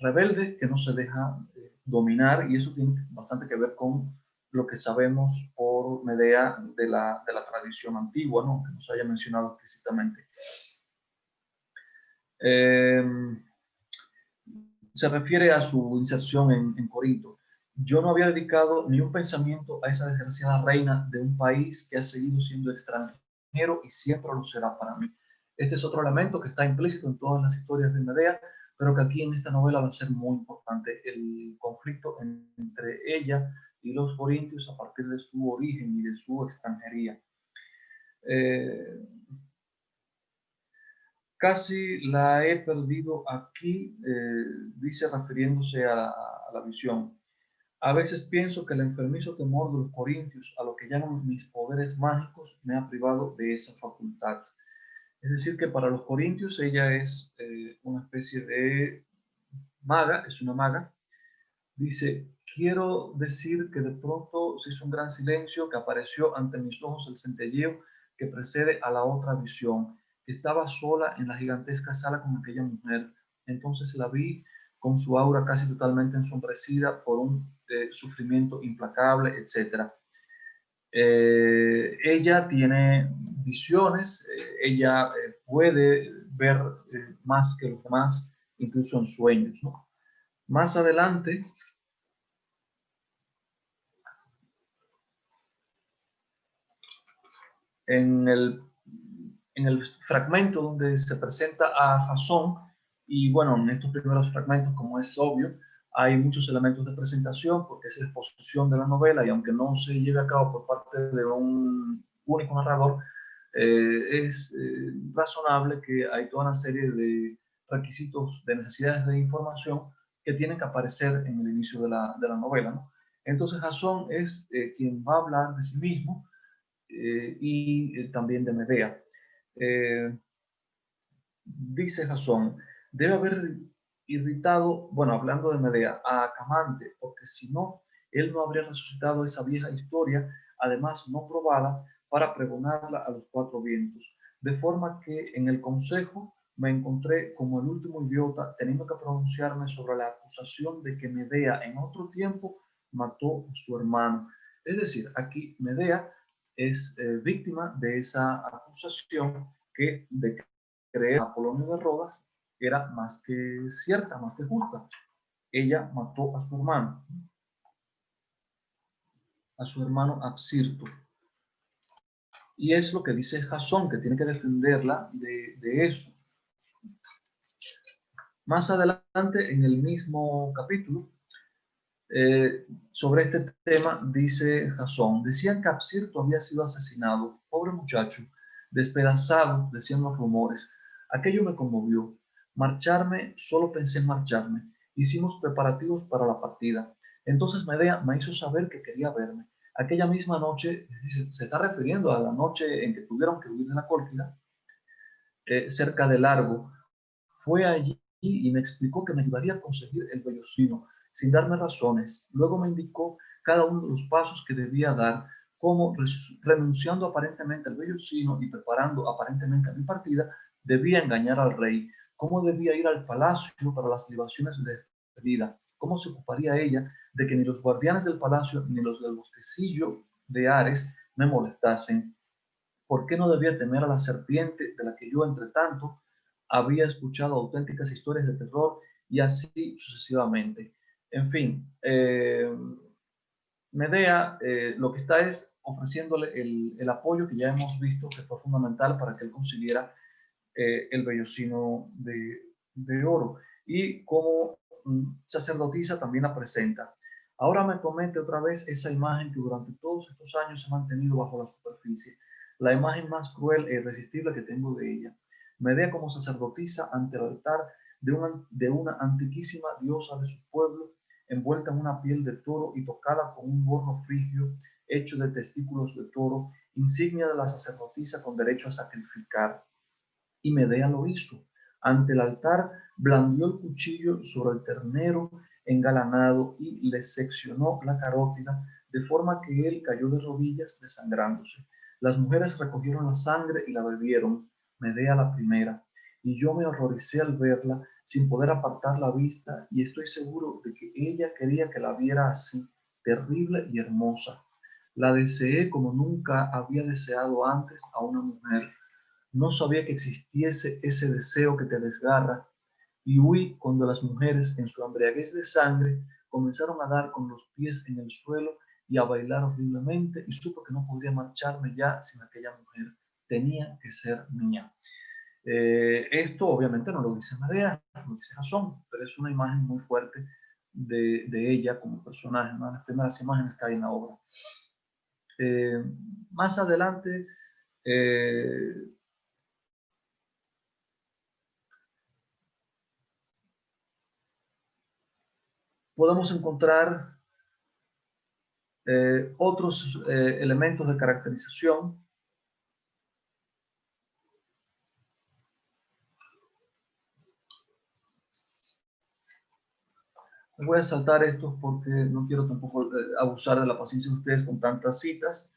rebelde que no se deja dominar, y eso tiene bastante que ver con lo que sabemos por Medea de la tradición antigua, ¿no? Que nos haya mencionado explícitamente. Se refiere a su inserción en Corinto. Yo no había dedicado ni un pensamiento a esa desgraciada reina de un país que ha seguido siendo extranjero y siempre lo será para mí. Este es otro elemento que está implícito en todas las historias de Medea, pero que aquí en esta novela va a ser muy importante, el conflicto entre ella y los corintios a partir de su origen y de su extranjería. Casi la he perdido aquí, dice refiriéndose a la visión. A veces pienso que el enfermizo temor de los corintios a lo que llaman mis poderes mágicos me ha privado de esa facultad. Es decir, que para los corintios ella es una especie de maga, es una maga. Dice, quiero decir que de pronto se hizo un gran silencio, que apareció ante mis ojos el centelleo que precede a la otra visión, que estaba sola en la gigantesca sala con aquella mujer. Entonces la vi con su aura casi totalmente ensombrecida por un sufrimiento implacable, etc. Ella tiene visiones, ella puede ver más que los demás, incluso en sueños, ¿no? Más adelante, en el fragmento donde se presenta a Jasón, y bueno, en estos primeros fragmentos, como es obvio, hay muchos elementos de presentación porque es la exposición de la novela y aunque no se lleve a cabo por parte de un único narrador, es razonable que hay toda una serie de requisitos, de necesidades de información que tienen que aparecer en el inicio de la novela, ¿no? Entonces Jasón es quien va a hablar de sí mismo y también de Medea. Dice Jasón, debe haber irritado, bueno, hablando de Medea, a Camante, porque si no, él no habría resucitado esa vieja historia, además no probada, para pregonarla a los cuatro vientos. De forma que en el consejo me encontré como el último idiota, teniendo que pronunciarme sobre la acusación de que Medea en otro tiempo mató a su hermano. Es decir, aquí Medea es víctima de esa acusación que de creer a Apolonio de Rodas era más que cierta, más que justa. Ella mató a su hermano Absirto. Y es lo que dice Jasón, que tiene que defenderla de eso. Más adelante, en el mismo capítulo, sobre este tema, dice Jasón, decían que Absirto había sido asesinado, pobre muchacho, despedazado, decían los rumores. Aquello me conmovió. Marcharme, solo pensé en marcharme. Hicimos preparativos para la partida. Entonces Medea me hizo saber que quería verme. Aquella misma noche, se está refiriendo a la noche en que tuvieron que huir de la Cólquida, cerca de Largo, fue allí y me explicó que me ayudaría a conseguir el vellocino, sin darme razones. Luego me indicó cada uno de los pasos que debía dar, como renunciando aparentemente al vellocino y preparando aparentemente mi partida, debía engañar al rey, cómo debía ir al palacio para las libaciones de despedida, cómo se ocuparía ella de que ni los guardianes del palacio ni los del bosquecillo de Ares me molestasen. ¿Por qué no debía temer a la serpiente de la que yo, entre tanto, había escuchado auténticas historias de terror y así sucesivamente? En fin, Medea lo que está es ofreciéndole el apoyo que ya hemos visto que fue fundamental para que él consiguiera el vellocino de oro. Y como sacerdotisa también la presenta. Ahora me comete otra vez esa imagen que durante todos estos años se ha mantenido bajo la superficie, la imagen más cruel e irresistible que tengo de ella. Medea como sacerdotisa ante el altar de una antiquísima diosa de su pueblo, envuelta en una piel de toro y tocada con un gorro frigio hecho de testículos de toro, insignia de la sacerdotisa con derecho a sacrificar. Y Medea lo hizo. Ante el altar blandió el cuchillo sobre el ternero engalanado y le seccionó la carótida, de forma que él cayó de rodillas desangrándose. Las mujeres recogieron la sangre y la bebieron, Medea la primera, y yo me horroricé al verla sin poder apartar la vista, y estoy seguro de que ella quería que la viera así, terrible y hermosa. La deseé como nunca había deseado antes a una mujer. No sabía que existiese ese deseo que te desgarra, y huí cuando las mujeres, en su embriaguez de sangre, comenzaron a dar con los pies en el suelo y a bailar horriblemente, y supe que no podría marcharme ya sin aquella mujer. Tenía que ser mía. Esto obviamente no lo dice Medea, lo dice Jasón, pero es una imagen muy fuerte de ella como personaje, una de las primeras imágenes que hay en la obra. Más adelante, podemos encontrar otros elementos de caracterización. Voy a saltar estos porque no quiero tampoco abusar de la paciencia de ustedes con tantas citas.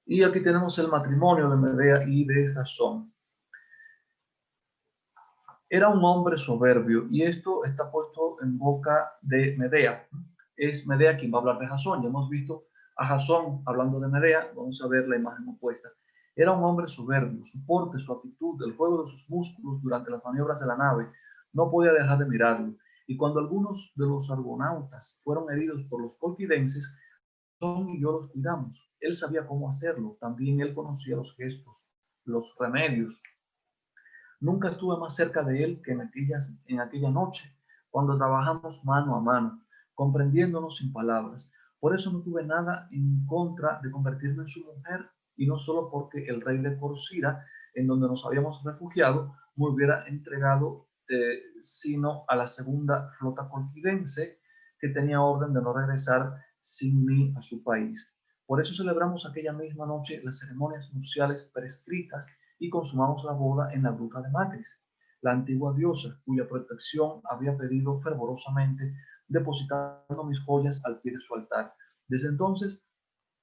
Y aquí tenemos el matrimonio de Medea y de Jasón. Era un hombre soberbio, y esto está puesto en boca de Medea. Es Medea quien va a hablar de Jasón. Ya hemos visto a Jasón hablando de Medea. Vamos a ver la imagen opuesta. Era un hombre soberbio. Su porte, su actitud, el juego de sus músculos durante las maniobras de la nave, no podía dejar de mirarlo. Y cuando algunos de los argonautas fueron heridos por los colquidenses, Jasón y yo los cuidamos. Él sabía cómo hacerlo. También él conocía los gestos, los remedios. Nunca estuve más cerca de él que en aquella noche, cuando trabajamos mano a mano, comprendiéndonos sin palabras. Por eso no tuve nada en contra de convertirme en su mujer, y no solo porque el rey de Corcira, en donde nos habíamos refugiado, me hubiera entregado, sino a la segunda flota colquidense, que tenía orden de no regresar sin mí a su país. Por eso celebramos aquella misma noche las ceremonias nupciales prescritas y consumamos la boda en la gruta de Macris, la antigua diosa cuya protección había pedido fervorosamente, depositando mis joyas al pie de su altar. Desde entonces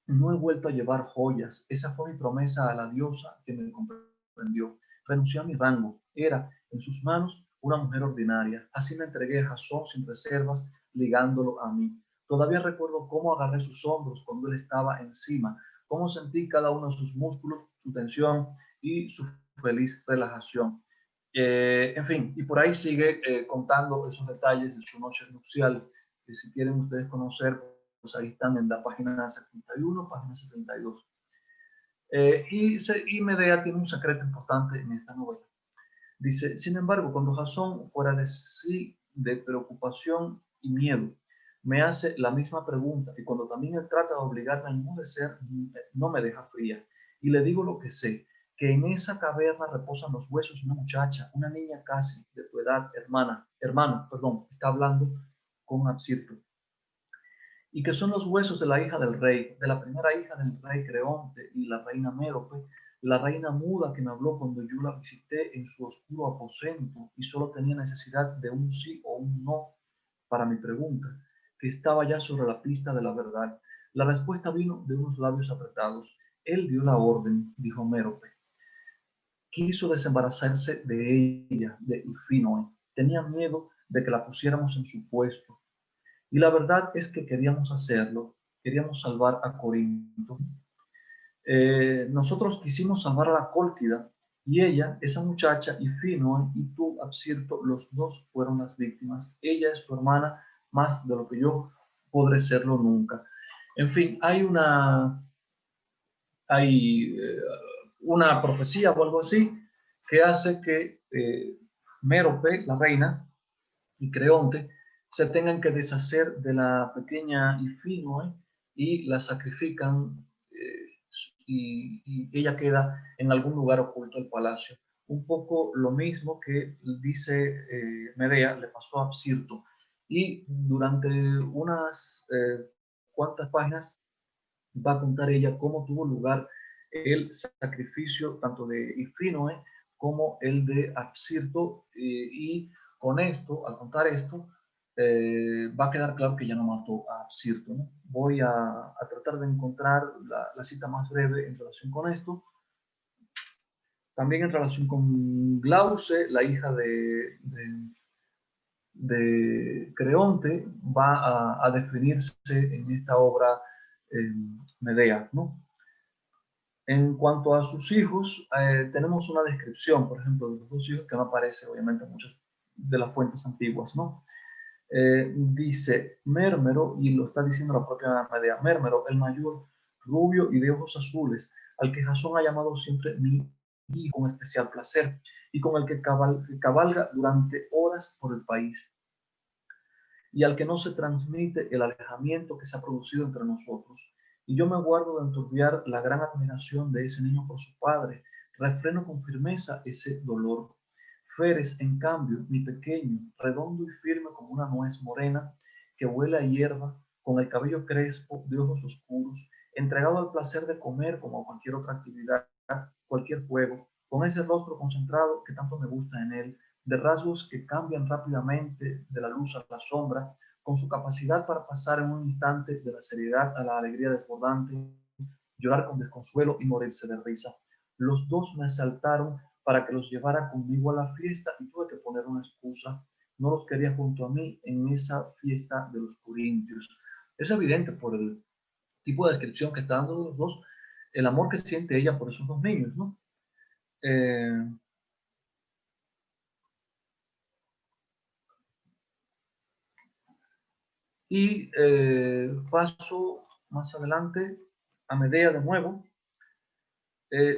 no he vuelto a llevar joyas. Esa fue mi promesa a la diosa que me comprendió. Renuncié a mi rango. Era en sus manos una mujer ordinaria. Así me entregué a Jasón sin reservas, ligándolo a mí. Todavía recuerdo cómo agarré sus hombros cuando él estaba encima, cómo sentí cada uno de sus músculos, su tensión y su feliz relajación. En fin, y por ahí sigue contando esos detalles de su noche nupcial, que si quieren ustedes conocer, pues ahí están en la página 71, página 72. Y Medea tiene un secreto importante en esta novela. Dice, sin embargo, cuando Jasón, fuera de sí de preocupación y miedo, me hace la misma pregunta, y cuando también él trata de obligarme a enmudecer, no me deja fría. Y le digo lo que sé, que en esa caverna reposan los huesos de una muchacha, una niña casi de tu edad, hermano, está hablando con Absirto, y que son los huesos de la hija del rey, de la primera hija del rey Creonte y la reina Mérope, la reina muda que me habló cuando yo la visité en su oscuro aposento y solo tenía necesidad de un sí o un no para mi pregunta, que estaba ya sobre la pista de la verdad. La respuesta vino de unos labios apretados. Él dio la orden, dijo Mérope. Quiso desembarazarse de ella, de Ifinoe. Tenía miedo de que la pusiéramos en su puesto. Y la verdad es que queríamos hacerlo, queríamos salvar a Corinto. Nosotros quisimos salvar a la Cólquida, y ella, esa muchacha, y Finoe, y tú, Absirto, los dos fueron las víctimas. Ella es tu hermana más de lo que yo podré serlo nunca. En fin, hay una profecía o algo así que hace que Mérope, la reina, y Creonte se tengan que deshacer de la pequeña Ifinoe y la sacrifican, y ella queda en algún lugar oculto del palacio. Un poco lo mismo que dice Medea le pasó a Psirto. Y durante unas cuantas páginas va a contar ella cómo tuvo lugar el sacrificio tanto de Ifinoe como el de Apsirto, y con esto, al contar esto, va a quedar claro que ya no mató a Apsirto, ¿no? Voy a tratar de encontrar la cita más breve en relación con esto. También en relación con Glauce, la hija de Creonte, va a definirse en esta obra Medea, ¿no? En cuanto a sus hijos, tenemos una descripción, por ejemplo, de los dos hijos que no aparece, obviamente, en muchas de las fuentes antiguas, ¿no? Dice Mérmero, y lo está diciendo la propia Medea, Mérmero, el mayor, rubio y de ojos azules, al que Jasón ha llamado siempre mi hijo con especial placer, y con el que cabalga durante horas por el país, y al que no se transmite el alejamiento que se ha producido entre nosotros. Y yo me guardo de enturbiar la gran admiración de ese niño por su padre, refreno con firmeza ese dolor. Feres, en cambio, mi pequeño, redondo y firme como una nuez morena, que huele a hierba, con el cabello crespo, de ojos oscuros, entregado al placer de comer como a cualquier otra actividad, cualquier juego, con ese rostro concentrado que tanto me gusta en él, de rasgos que cambian rápidamente de la luz a la sombra, con su capacidad para pasar en un instante de la seriedad a la alegría desbordante, llorar con desconsuelo y morirse de risa. Los dos me asaltaron para que los llevara conmigo a la fiesta y tuve que poner una excusa. No los quería junto a mí en esa fiesta de los corintios. Es evidente por el tipo de descripción que está dando de los dos, el amor que siente ella por esos dos niños, ¿no? Paso más adelante a Medea de nuevo,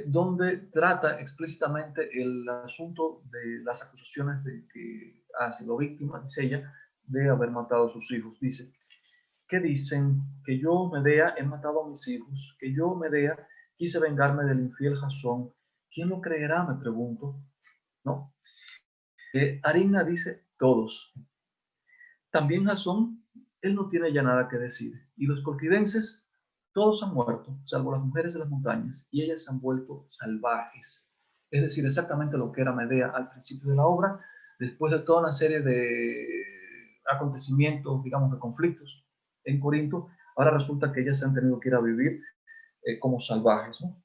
donde trata explícitamente el asunto de las acusaciones de que ha sido víctima, dice ella, de haber matado a sus hijos. Dice, ¿qué dicen? Que yo, Medea, he matado a mis hijos, que yo, Medea, quise vengarme del infiel Jasón. ¿Quién lo creerá? Me pregunto. ¿No? Arina dice, todos. También Jasón, él no tiene ya nada que decir. Y los colquidenses, todos han muerto, salvo las mujeres de las montañas, y ellas se han vuelto salvajes. Es decir, exactamente lo que era Medea al principio de la obra, después de toda una serie de acontecimientos, digamos, de conflictos en Corinto, ahora resulta que ellas se han tenido que ir a vivir como salvajes, ¿no?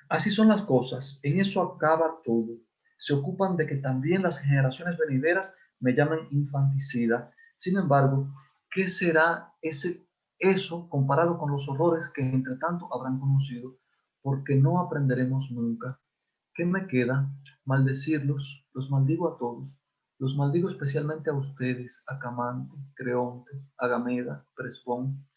Así son las cosas, en eso acaba todo. Se ocupan de que también las generaciones venideras me llamen infanticida. Sin embargo, ¿qué será eso comparado con los horrores que entre tanto habrán conocido? Porque no aprenderemos nunca. ¿Qué me queda? Maldecirlos, los maldigo a todos. Los maldigo especialmente a ustedes, a Camante, Creonte, Agameda, Presbón.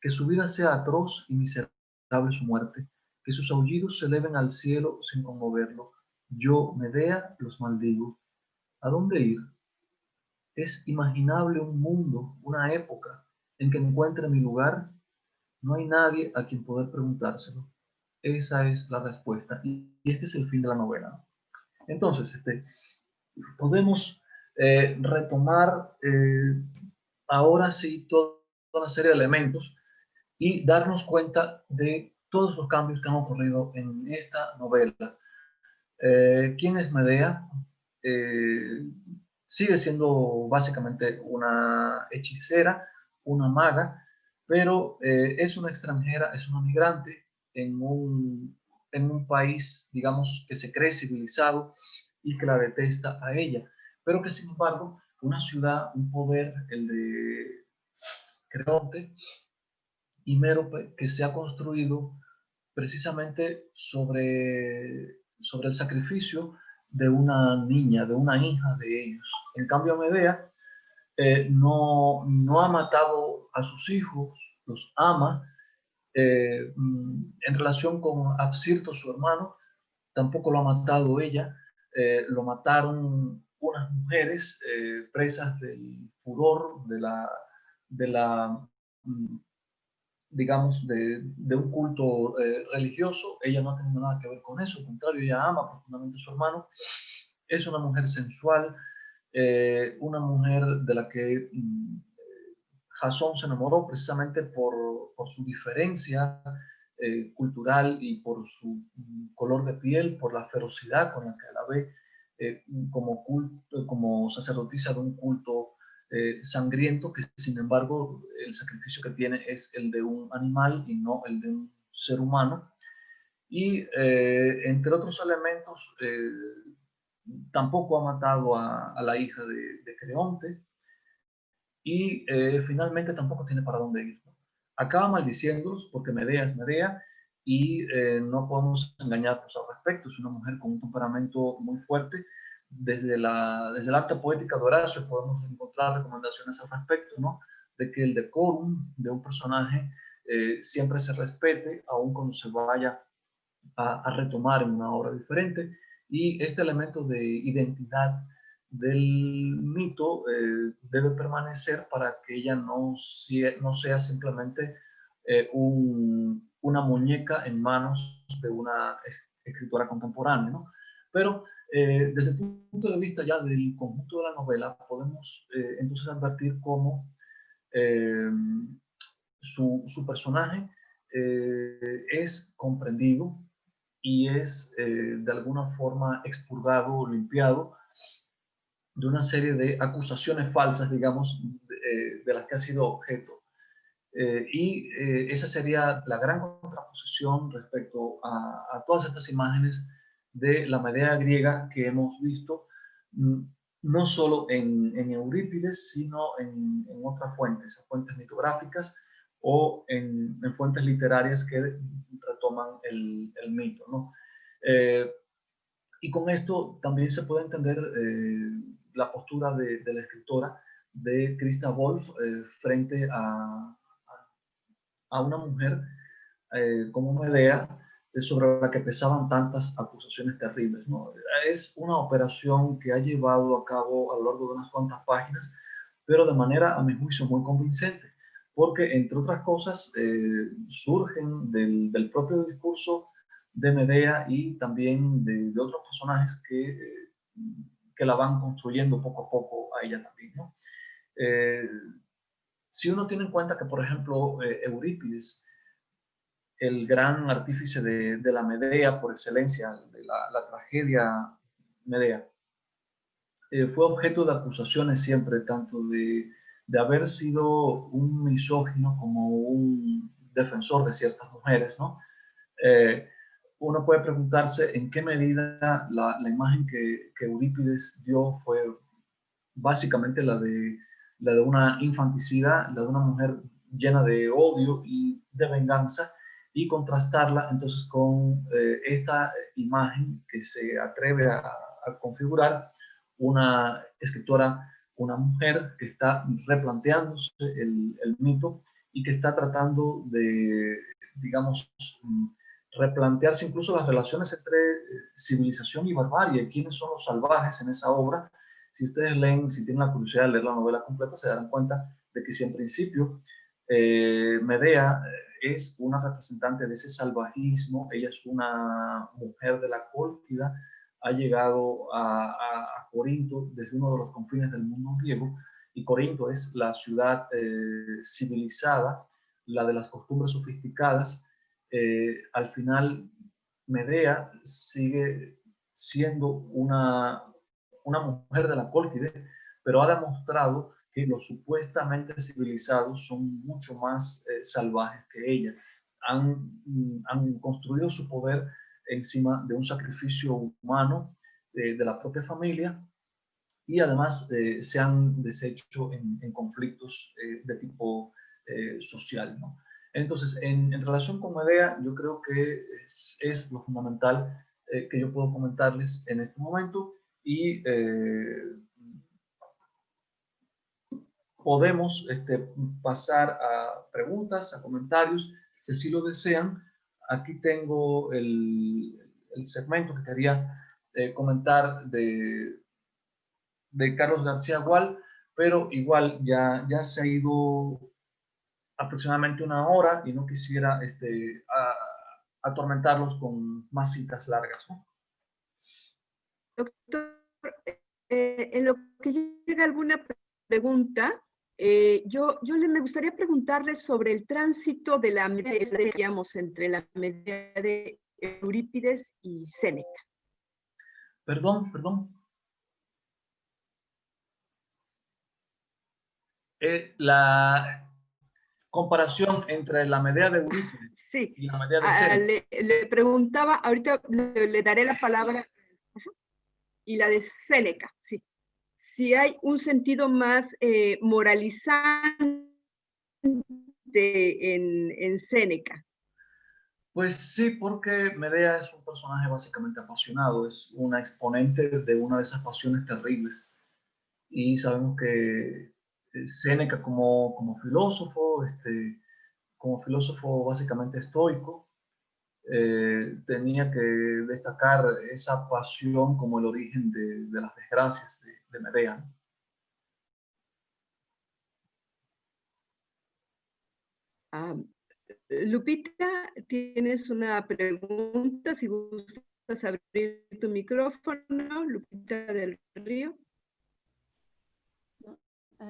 Que su vida sea atroz y miserable su muerte, que sus aullidos se eleven al cielo sin conmoverlo. Yo, Medea, los maldigo. ¿A dónde ir? ¿Es imaginable un mundo, una época, en que encuentre mi lugar? No hay nadie a quien poder preguntárselo. Esa es la respuesta. Y este es el fin de la novela. Entonces, podemos retomar ahora sí toda una serie de elementos y darnos cuenta de todos los cambios que han ocurrido en esta novela. ¿Quién es Medea? Eh, Sigue siendo básicamente una hechicera, una maga, pero es una extranjera, es una migrante en un país, digamos, que se cree civilizado y que la detesta a ella, pero que sin embargo una ciudad, un poder, el de Creonte y Mérope, que se ha construido precisamente sobre el sacrificio de una niña, de una hija de ellos. En cambio, Medea no ha matado a sus hijos, los ama. En relación con Absirto, su hermano, tampoco lo ha matado ella. Lo mataron unas mujeres presas del furor de la digamos, de un culto religioso. Ella no ha tenido nada que ver con eso, al contrario, ella ama profundamente a su hermano. Es una mujer sensual, una mujer de la que Jasón se enamoró precisamente por su diferencia cultural y por su color de piel, por la ferocidad con la que la ve como sacerdotisa de un culto sangriento, que sin embargo el sacrificio que tiene es el de un animal y no el de un ser humano. Y entre otros elementos, tampoco ha matado a la hija de Creonte, y finalmente tampoco tiene para dónde ir, ¿no? Acaba maldiciéndolos porque Medea es Medea y no podemos engañarnos al respecto. Es una mujer con un temperamento muy fuerte. Desde el arte poética de Horacio podemos encontrar recomendaciones al respecto, ¿no? De que el decorum de un personaje siempre se respete, aun cuando se vaya a retomar en una obra diferente. Y este elemento de identidad del mito debe permanecer para que ella no sea simplemente una muñeca en manos de una escritora contemporánea, ¿no? Pero desde el punto de vista ya del conjunto de la novela, podemos entonces advertir cómo su personaje es comprendido y es de alguna forma expurgado o limpiado de una serie de acusaciones falsas, digamos, de las que ha sido objeto. Esa sería la gran contraposición respecto a todas estas imágenes de la Medea griega que hemos visto, no solo en Eurípides, sino en otras fuentes mitográficas o en fuentes literarias que retoman el mito, ¿no? Y con esto también se puede entender la postura de la escritora de Christa Wolf frente a una mujer como Medea, sobre la que pesaban tantas acusaciones terribles, ¿no? Es una operación que ha llevado a cabo a lo largo de unas cuantas páginas, pero de manera, a mi juicio, muy convincente, porque, entre otras cosas, surgen del propio discurso de Medea y también de otros personajes que la van construyendo poco a poco a ella también, ¿no? Si uno tiene en cuenta que, por ejemplo, Eurípides, el gran artífice de la Medea por excelencia, de la tragedia Medea, fue objeto de acusaciones siempre, tanto de haber sido un misógino como un defensor de ciertas mujeres, ¿no? Uno puede preguntarse en qué medida la imagen que Eurípides dio fue básicamente la de una infanticida, la de una mujer llena de odio y de venganza, y contrastarla entonces con esta imagen que se atreve a configurar una escritora, una mujer que está replanteándose el mito y que está tratando de, digamos, replantearse incluso las relaciones entre civilización y barbarie, quiénes son los salvajes en esa obra. Si ustedes leen, si tienen la curiosidad de leer la novela completa, se darán cuenta de que si en principio Medea es una representante de ese salvajismo, ella es una mujer de la Cólquida, ha llegado a Corinto desde uno de los confines del mundo griego, y Corinto es la ciudad civilizada, la de las costumbres sofisticadas. Al final, Medea sigue siendo una mujer de la Cólquide, pero ha demostrado que los supuestamente civilizados son mucho más salvajes que ella. Han construido su poder encima de un sacrificio humano de la propia familia, y además se han deshecho en conflictos de tipo social, ¿no? Entonces, en relación con Medea, yo creo que es lo fundamental que yo puedo comentarles en este momento, y podemos pasar a preguntas, a comentarios, si así lo desean. Aquí tengo el segmento que quería comentar de Carlos García Gual, pero igual ya se ha ido aproximadamente una hora y no quisiera atormentarlos con más citas largas, ¿no? Doctor, en lo que llega alguna pregunta, me gustaría preguntarle sobre el tránsito de la Medea, digamos, entre la Medea de Eurípides y Séneca. Perdón. La comparación entre la Medea de Eurípides sí, y la Medea de Séneca. Le preguntaba, ahorita le daré la palabra, y la de Séneca, sí. Si hay un sentido más moralizante en Séneca. Pues sí, porque Medea es un personaje básicamente apasionado, es una exponente de una de esas pasiones terribles. Y sabemos que Séneca como filósofo básicamente estoico, tenía que destacar esa pasión como el origen de las desgracias de Medea. Lupita, tienes una pregunta, si gustas abrir tu micrófono, Lupita del Río. No,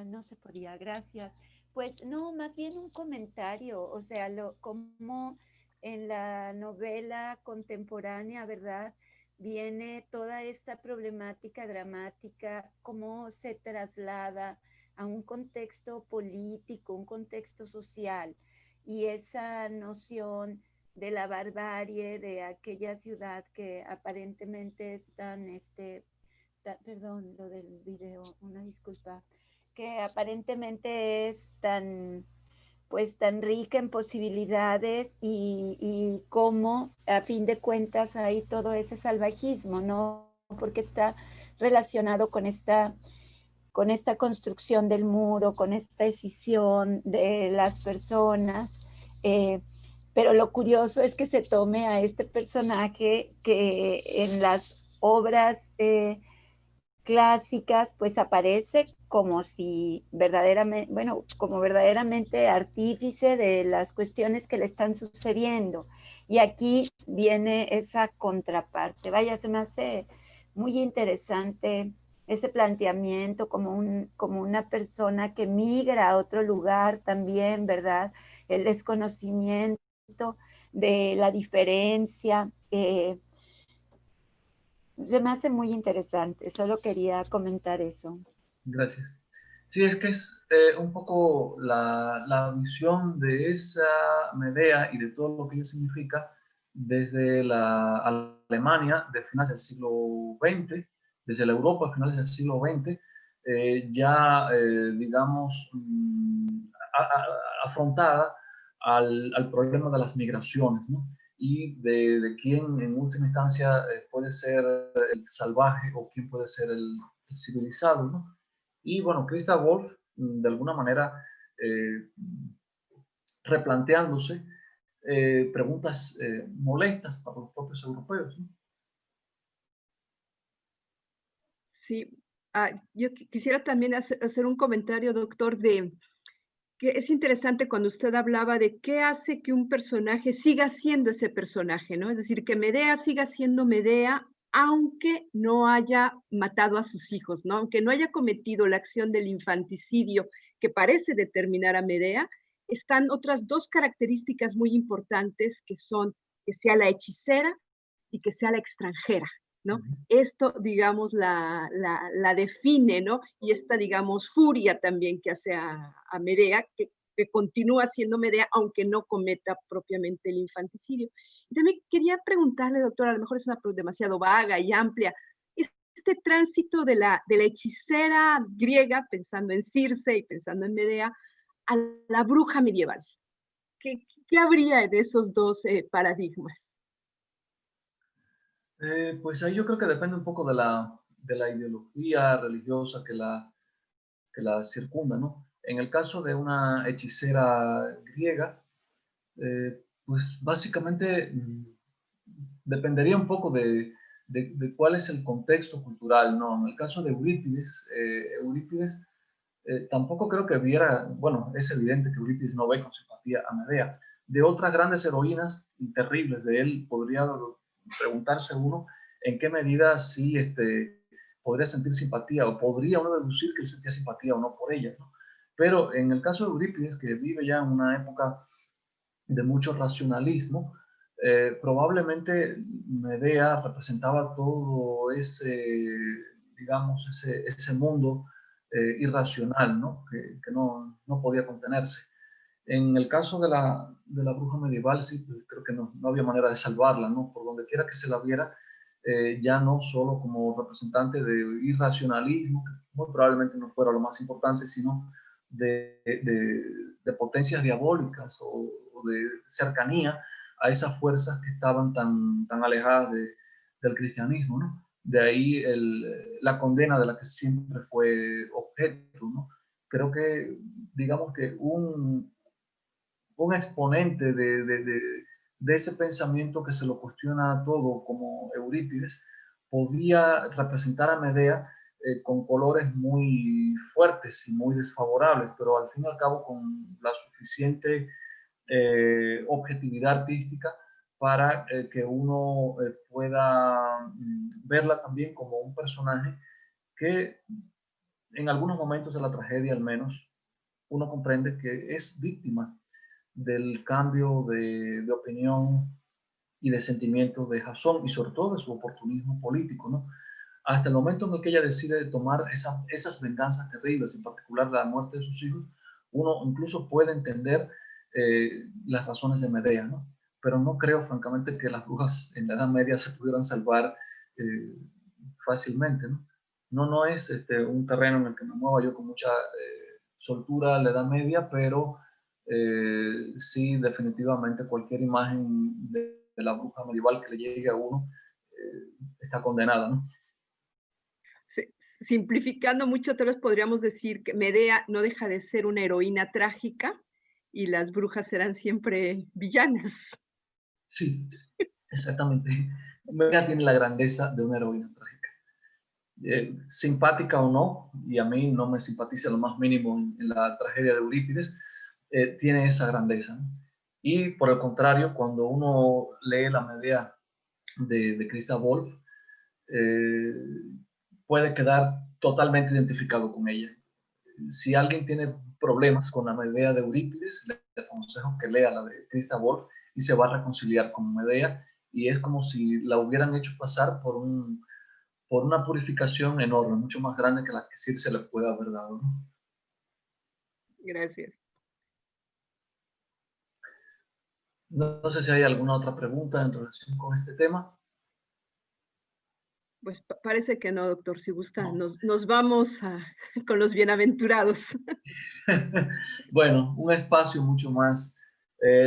no se podía, gracias. Pues no, más bien un comentario, o sea, como en la novela contemporánea, ¿verdad? Viene toda esta problemática dramática, cómo se traslada a un contexto político, un contexto social, y esa noción de la barbarie de aquella ciudad que aparentemente es tan, perdón, lo del video, una disculpa, que aparentemente es tan, pues tan rica en posibilidades y cómo a fin de cuentas hay todo ese salvajismo, ¿no? Porque está relacionado con esta construcción del muro, con esta escisión de las personas. Pero lo curioso es que se tome a este personaje que en las obras clásicas, pues aparece como si verdaderamente, bueno, como verdaderamente artífice de las cuestiones que le están sucediendo. Y aquí viene esa contraparte. Vaya, se me hace muy interesante ese planteamiento como una persona que migra a otro lugar también, ¿verdad? El desconocimiento de la diferencia. Se me hace muy interesante, solo quería comentar eso. Gracias. Sí, es que es un poco la visión de esa Medea y de todo lo que ella significa desde la Alemania de finales del siglo XX, desde la Europa de finales del siglo XX, ya, digamos, afrontada al problema de las migraciones, ¿no? Y de quién en última instancia puede ser el salvaje o quién puede ser el civilizado, ¿no? Y bueno, Christa Wolf, de alguna manera, eh, replanteándose preguntas molestas para los propios europeos, ¿no? Sí, yo quisiera también hacer un comentario, doctor, de que es interesante cuando usted hablaba de qué hace que un personaje siga siendo ese personaje, ¿no? Es decir, que Medea siga siendo Medea, aunque no haya matado a sus hijos, ¿no? Aunque no haya cometido la acción del infanticidio que parece determinar a Medea, están otras dos características muy importantes que son que sea la hechicera y que sea la extranjera, ¿no? Esto, digamos, la define, ¿no? Y esta, digamos, furia también que hace a Medea, que continúa siendo Medea, aunque no cometa propiamente el infanticidio. Y también quería preguntarle, doctora, a lo mejor es una pregunta demasiado vaga y amplia, este tránsito de la hechicera griega, pensando en Circe y pensando en Medea, a la bruja medieval. ¿Qué habría en esos dos paradigmas? Pues ahí yo creo que depende un poco de la ideología religiosa que la circunda, ¿no? En el caso de una hechicera griega, pues básicamente dependería un poco de cuál es el contexto cultural, ¿no? En el caso de Eurípides, tampoco creo que viera, bueno, es evidente que Eurípides no ve con simpatía a Medea. De otras grandes heroínas terribles de él, podría preguntarse uno en qué medida sí podría sentir simpatía o podría uno deducir que él sentía simpatía o no por ella, ¿no? Pero en el caso de Eurípides, que vive ya en una época de mucho racionalismo, probablemente Medea representaba todo ese, digamos, ese mundo irracional, ¿no? Que no podía contenerse. En el caso de la bruja medieval, sí, pues creo que no había manera de salvarla, ¿no? Por donde quiera que se la viera, ya no solo como representante de irracionalismo, que muy probablemente no fuera lo más importante, sino de potencias diabólicas o de cercanía a esas fuerzas que estaban tan alejadas del cristianismo, ¿no? De ahí la condena de la que siempre fue objeto, ¿no? Creo que, digamos que un exponente de ese pensamiento que se lo cuestiona todo, como Eurípides, podía representar a Medea con colores muy fuertes y muy desfavorables, pero al fin y al cabo con la suficiente objetividad artística para que uno pueda verla también como un personaje que en algunos momentos de la tragedia al menos uno comprende que es víctima del cambio de opinión y de sentimientos de Jasón y sobre todo de su oportunismo político, ¿no? Hasta el momento en el que ella decide tomar esas venganzas terribles, en particular la muerte de sus hijos, uno incluso puede entender las razones de Medea, ¿no? Pero no creo, francamente, que las brujas en la Edad Media se pudieran salvar fácilmente, ¿no? No es un terreno en el que me mueva yo con mucha soltura a la Edad Media, pero sí, definitivamente cualquier imagen de la bruja medieval que le llegue a uno está condenada, ¿no? Simplificando mucho, te los podríamos decir que Medea no deja de ser una heroína trágica y las brujas serán siempre villanas. Sí, exactamente. Medea tiene la grandeza de una heroína trágica. Simpática o no, y a mí no me simpatiza lo más mínimo en la tragedia de Eurípides, tiene esa grandeza, ¿no? Y por el contrario, cuando uno lee la Medea de Christa Wolf, puede quedar totalmente identificado con ella. Si alguien tiene problemas con la Medea de Eurípides, le aconsejo que lea la de Christa Wolf y se va a reconciliar con Medea, y es como si la hubieran hecho pasar por una purificación enorme, mucho más grande que la que Circe le puede haber dado, ¿no? Gracias. No sé si hay alguna otra pregunta en relación con este tema. Pues parece que no, doctor. Si gusta, No. nos vamos con los bienaventurados. Bueno, un espacio mucho más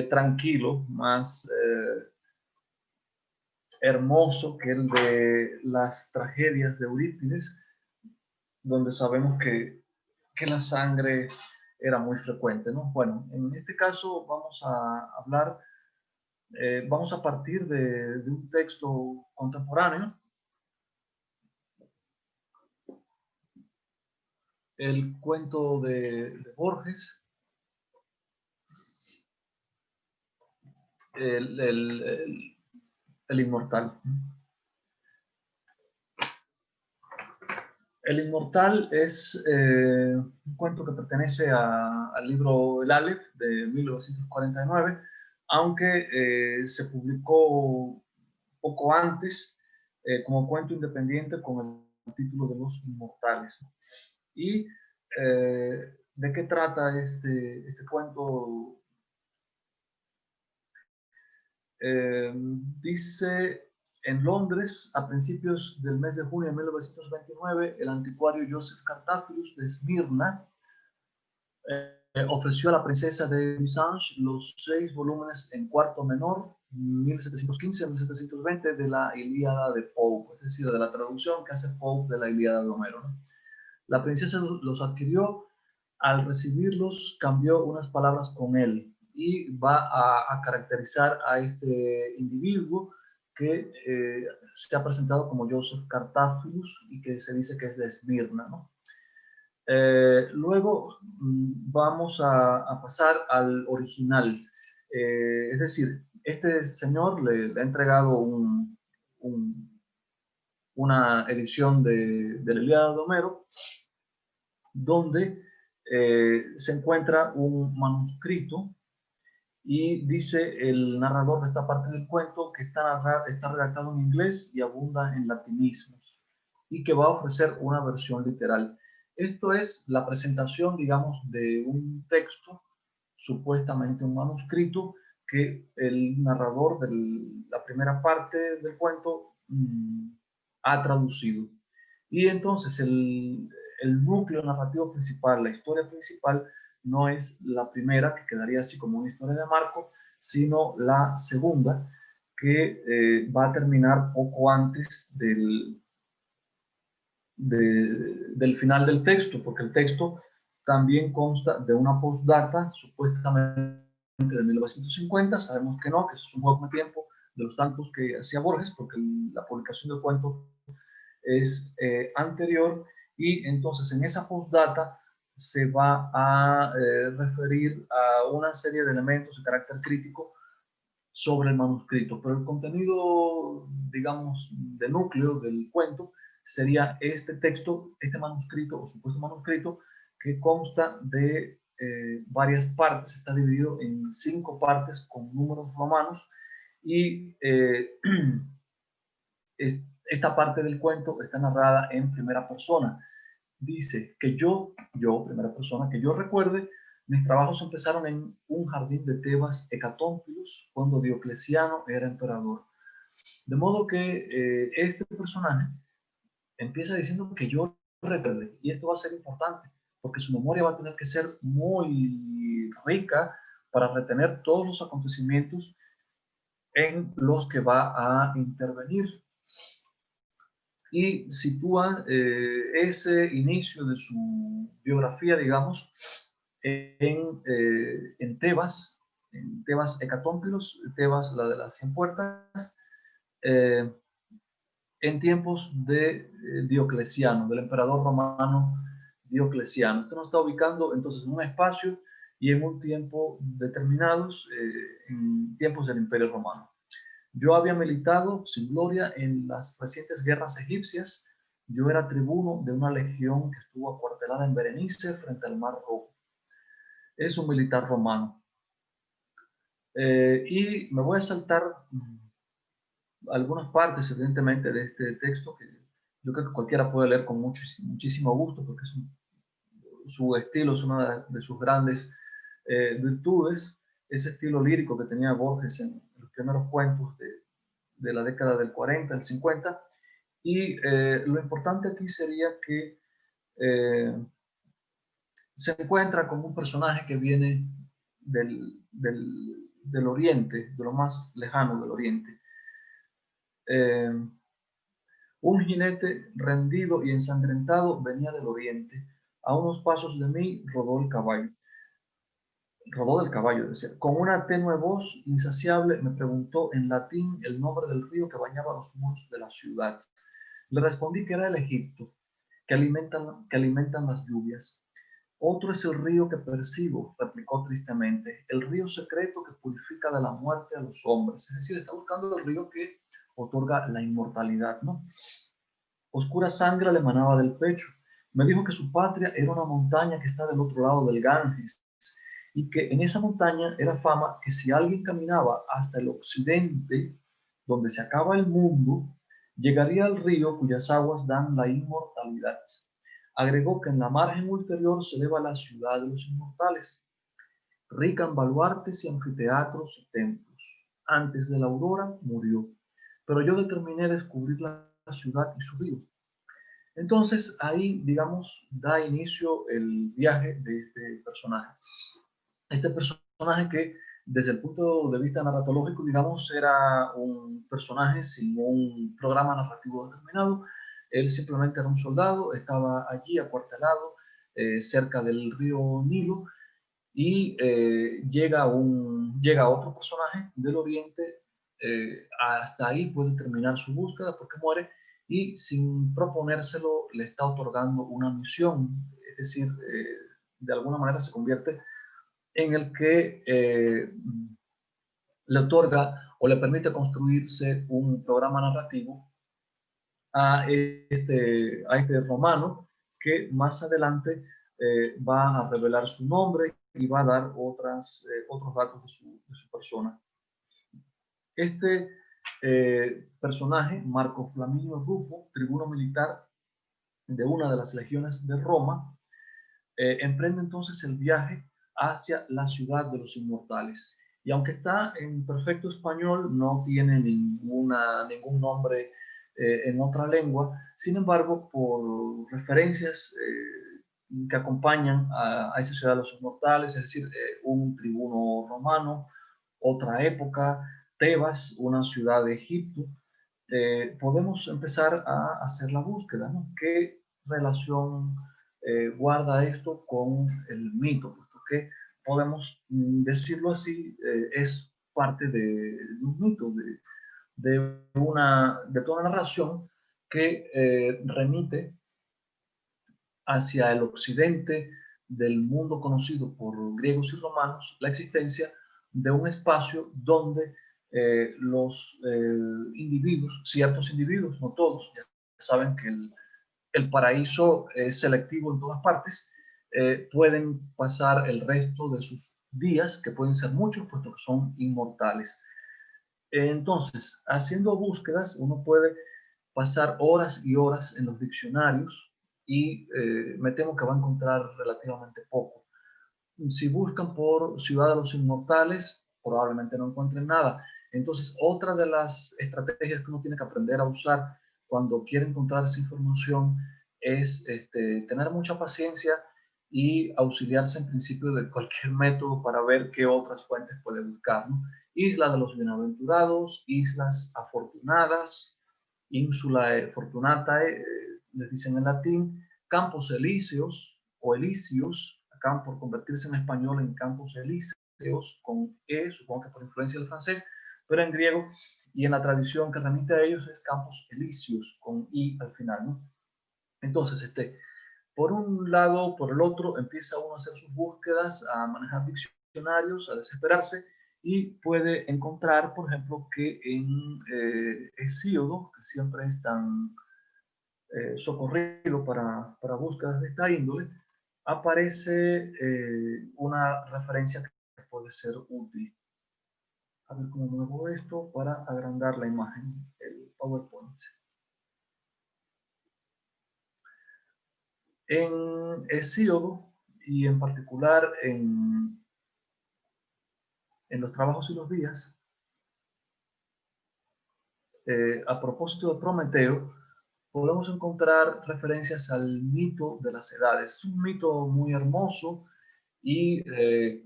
tranquilo, más hermoso que el de las tragedias de Eurípides, donde sabemos que la sangre era muy frecuente, ¿no? Bueno, en este caso vamos a hablar, vamos a partir de un texto contemporáneo, el cuento de Borges, el Inmortal. El Inmortal es un cuento que pertenece al libro El Aleph de 1949, aunque se publicó poco antes como cuento independiente con el título de Los Inmortales. ¿Y de qué trata este cuento? Dice: en Londres, a principios del mes de junio de 1929, el anticuario Joseph Cartaphilus de Esmirna ofreció a la princesa de Lusange los 6 volúmenes en cuarto menor, 1715-1720, de la Ilíada de Pope, es decir, de la traducción que hace Pope de la Ilíada de Homero, ¿no? La princesa los adquirió. Al recibirlos, cambió unas palabras con él y va a caracterizar a este individuo que se ha presentado como Joseph Cartaphilus y que se dice que es de Esmirna, ¿no? Luego vamos a pasar al original. Es decir, este señor le ha entregado una edición de la Ilíada de Homero, donde se encuentra un manuscrito y dice el narrador de esta parte del cuento que está redactado en inglés y abunda en latinismos y que va a ofrecer una versión literal. Esto es la presentación, digamos, de un texto, supuestamente un manuscrito, que el narrador de la primera parte del cuento ha traducido. Y entonces el núcleo narrativo principal, la historia principal, no es la primera, que quedaría así como una historia de Marco, sino la segunda, que va a terminar poco antes del final del texto, porque el texto también consta de una postdata, supuestamente de 1950, sabemos que no, que eso es un juego de tiempo de los tantos que hacía Borges, porque la publicación del cuento es anterior, y entonces en esa postdata se va a referir a una serie de elementos de carácter crítico sobre el manuscrito, pero el contenido, digamos, de núcleo del cuento sería este texto, este manuscrito o supuesto manuscrito, que consta de varias partes, está dividido en 5 partes con números romanos y esta parte del cuento está narrada en primera persona. Dice que yo, primera persona, que yo recuerde, mis trabajos empezaron en un jardín de Tebas Hecatónfilos cuando Diocleciano era emperador. De modo que este personaje empieza diciendo que yo recuerde, y esto va a ser importante, porque su memoria va a tener que ser muy rica para retener todos los acontecimientos en los que va a intervenir. Y sitúa ese inicio de su biografía, digamos, en Tebas Hecatónfilos, Tebas, la de las 100 puertas, en tiempos de Diocleciano, del emperador romano Diocleciano. Esto nos está ubicando entonces en un espacio y en un tiempo determinados, en tiempos del Imperio Romano. Yo había militado sin gloria en las recientes guerras egipcias. Yo era tribuno de una legión que estuvo acuartelada en Berenice frente al Mar Rojo. Es un militar romano. Y me voy a saltar algunas partes, evidentemente, de este texto que yo creo que cualquiera puede leer con muchísimo gusto, porque su estilo es una de sus grandes virtudes, ese estilo lírico que tenía Borges en los primeros cuentos de la década del 40, del 50, y lo importante aquí sería que se encuentra como un personaje que viene del oriente, de lo más lejano del oriente. Un jinete rendido y ensangrentado venía del oriente. A unos pasos de mí rodó el caballo. Rodó del caballo, decía. Con una tenue voz insaciable me preguntó en latín el nombre del río que bañaba los muros de la ciudad. Le respondí que era el Egipto, que alimentan las lluvias. Otro es el río que percibo, replicó tristemente, el río secreto que purifica de la muerte a los hombres. Es decir, está buscando el río que otorga la inmortalidad, ¿no? Oscura sangre le emanaba del pecho. Me dijo que su patria era una montaña que está del otro lado del Ganges y que en esa montaña era fama que si alguien caminaba hasta el occidente, donde se acaba el mundo, llegaría al río cuyas aguas dan la inmortalidad. Agregó que en la margen ulterior se eleva la ciudad de los inmortales, rica en baluartes y anfiteatros y templos. Antes de la aurora murió, pero yo determiné descubrir la ciudad y su río. Entonces ahí, digamos, da inicio el viaje de este personaje. Este personaje que desde el punto de vista narratológico, digamos, era un personaje sin un programa narrativo determinado. Él simplemente era un soldado, estaba allí acuartelado cerca del río Nilo y llega otro personaje del oriente, hasta ahí puede terminar su búsqueda porque muere y sin proponérselo le está otorgando una misión, es decir, de alguna manera se convierte en el que le otorga o le permite construirse un programa narrativo a este romano que más adelante va a revelar su nombre y va a dar otros datos de su persona. Este personaje, Marco Flaminio Rufo, tribuno militar de una de las legiones de Roma, emprende entonces el viaje hacia la ciudad de los inmortales. Y aunque está en perfecto español, no tiene ningún nombre en otra lengua. Sin embargo, por referencias que acompañan a esa ciudad de los inmortales, es decir, un tribuno romano, otra época, Tebas, una ciudad de Egipto, podemos empezar a hacer la búsqueda, ¿no? ¿Qué relación guarda esto con el mito? Porque podemos decirlo así, es parte de un mito, de toda una narración que remite hacia el occidente del mundo conocido por griegos y romanos, la existencia de un espacio donde los individuos, ciertos individuos, no todos, ya saben que el paraíso es selectivo en todas partes, pueden pasar el resto de sus días, que pueden ser muchos, puesto que son inmortales. Entonces, haciendo búsquedas, uno puede pasar horas y horas en los diccionarios y me temo que va a encontrar relativamente poco. Si buscan por Ciudad de los Inmortales, probablemente no encuentren nada. Entonces, otra de las estrategias que uno tiene que aprender a usar cuando quiere encontrar esa información es tener mucha paciencia y auxiliarse en principio de cualquier método para ver qué otras fuentes puede buscar, ¿no? Isla de los Bienaventurados, Islas Afortunadas, Insulae Fortunatae, les dicen en latín, Campos Elíseos o Elíseos, acá por convertirse en español en Campos Elíseos, con E, supongo que por influencia del francés, pero en griego y en la tradición que remite a ellos es Campos Elíseos, con I al final, ¿no? Entonces, por un lado, por el otro, empieza uno a hacer sus búsquedas, a manejar diccionarios, a desesperarse, y puede encontrar, por ejemplo, que en Hesíodo, que siempre es tan socorrido para búsquedas de esta índole, aparece una referencia que puede ser útil. A ver cómo muevo esto para agrandar la imagen, el PowerPoint. En Hesíodo, y en particular en los trabajos y los días, a propósito de Prometeo, podemos encontrar referencias al mito de las edades. Es un mito muy hermoso y que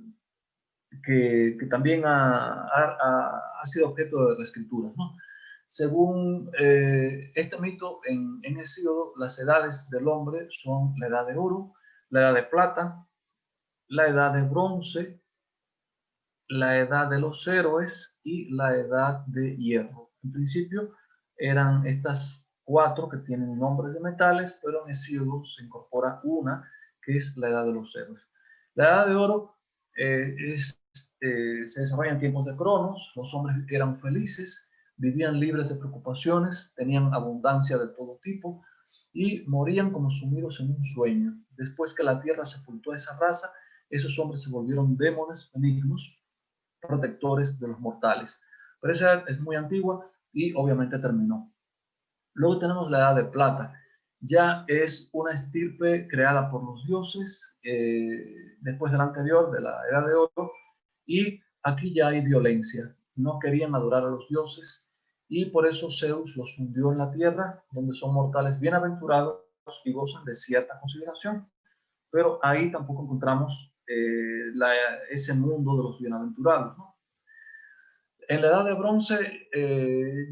también ha sido objeto de reescrituras, ¿no? Según este mito, en Hesíodo, las edades del hombre son la edad de oro, la edad de plata, la edad de bronce, la edad de los héroes y la edad de hierro. En principio eran estas cuatro que tienen nombres de metales, pero en Hesíodo se incorpora una que es la edad de los héroes. La edad de oro se desarrolla en tiempos de Cronos. Los hombres eran felices, vivían libres de preocupaciones, tenían abundancia de todo tipo y morían como sumidos en un sueño. Después que la tierra sepultó a esa raza, esos hombres se volvieron démones benignos, protectores de los mortales. Pero esa es muy antigua y obviamente terminó. Luego tenemos la edad de plata. Ya es una estirpe creada por los dioses después de la anterior, de la edad de oro, y aquí ya hay violencia. No querían adorar a los dioses y por eso Zeus los hundió en la tierra, donde son mortales bienaventurados y gozan de cierta consideración. Pero ahí tampoco encontramos ese mundo de los bienaventurados, ¿no? En la edad de bronce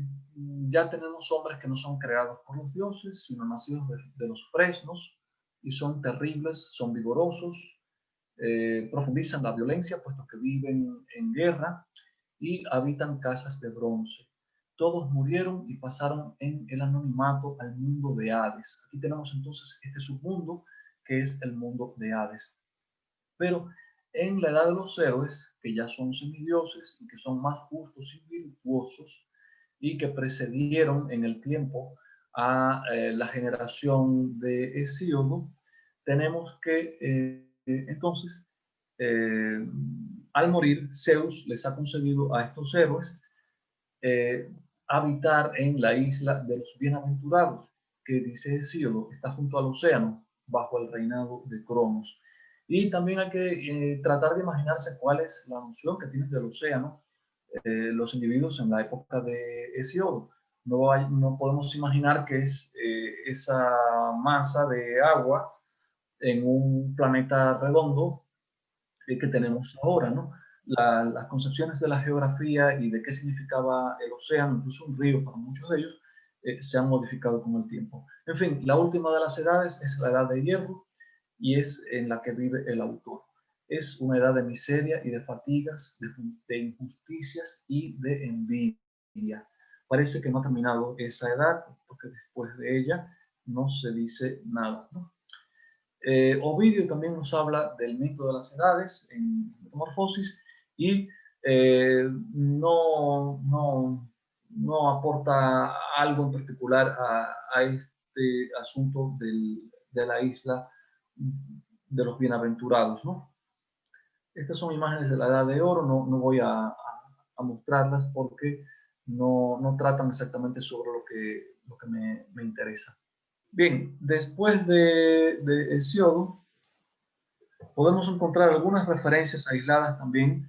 ya tenemos hombres que no son creados por los dioses, sino nacidos de los fresnos, y son terribles, son vigorosos, profundizan la violencia, puesto que viven en guerra, y habitan casas de bronce. Todos murieron y pasaron en el anonimato al mundo de Hades. Aquí tenemos entonces este submundo, que es el mundo de Hades. Pero en la edad de los héroes, que ya son semidioses y que son más justos y virtuosos, y que precedieron en el tiempo a la generación de Hesíodo, tenemos que entonces, al morir, Zeus les ha concedido a estos héroes eh, habitar en la isla de los bienaventurados, que dice Hesíodo, está junto al océano, bajo el reinado de Cronos. Y también hay que tratar de imaginarse cuál es la noción que tienen del océano los individuos en la época de Hesíodo. No podemos imaginar que es esa masa de agua en un planeta redondo que tenemos ahora, ¿no? Las concepciones de la geografía y de qué significaba el océano, incluso un río para muchos de ellos, se han modificado con el tiempo. En fin, la última de las edades es la edad de hierro y es en la que vive el autor. Es una edad de miseria y de fatigas, de injusticias y de envidia. Parece que no ha terminado esa edad, porque después de ella no se dice nada, ¿no? Ovidio también nos habla del mito de las edades en Metamorfosis y no aporta algo en particular a este asunto de la isla de los bienaventurados, ¿no? Estas son imágenes de la Edad de Oro, no voy a mostrarlas porque no tratan exactamente sobre lo que me interesa. Bien, después de Hesiodo, podemos encontrar algunas referencias aisladas también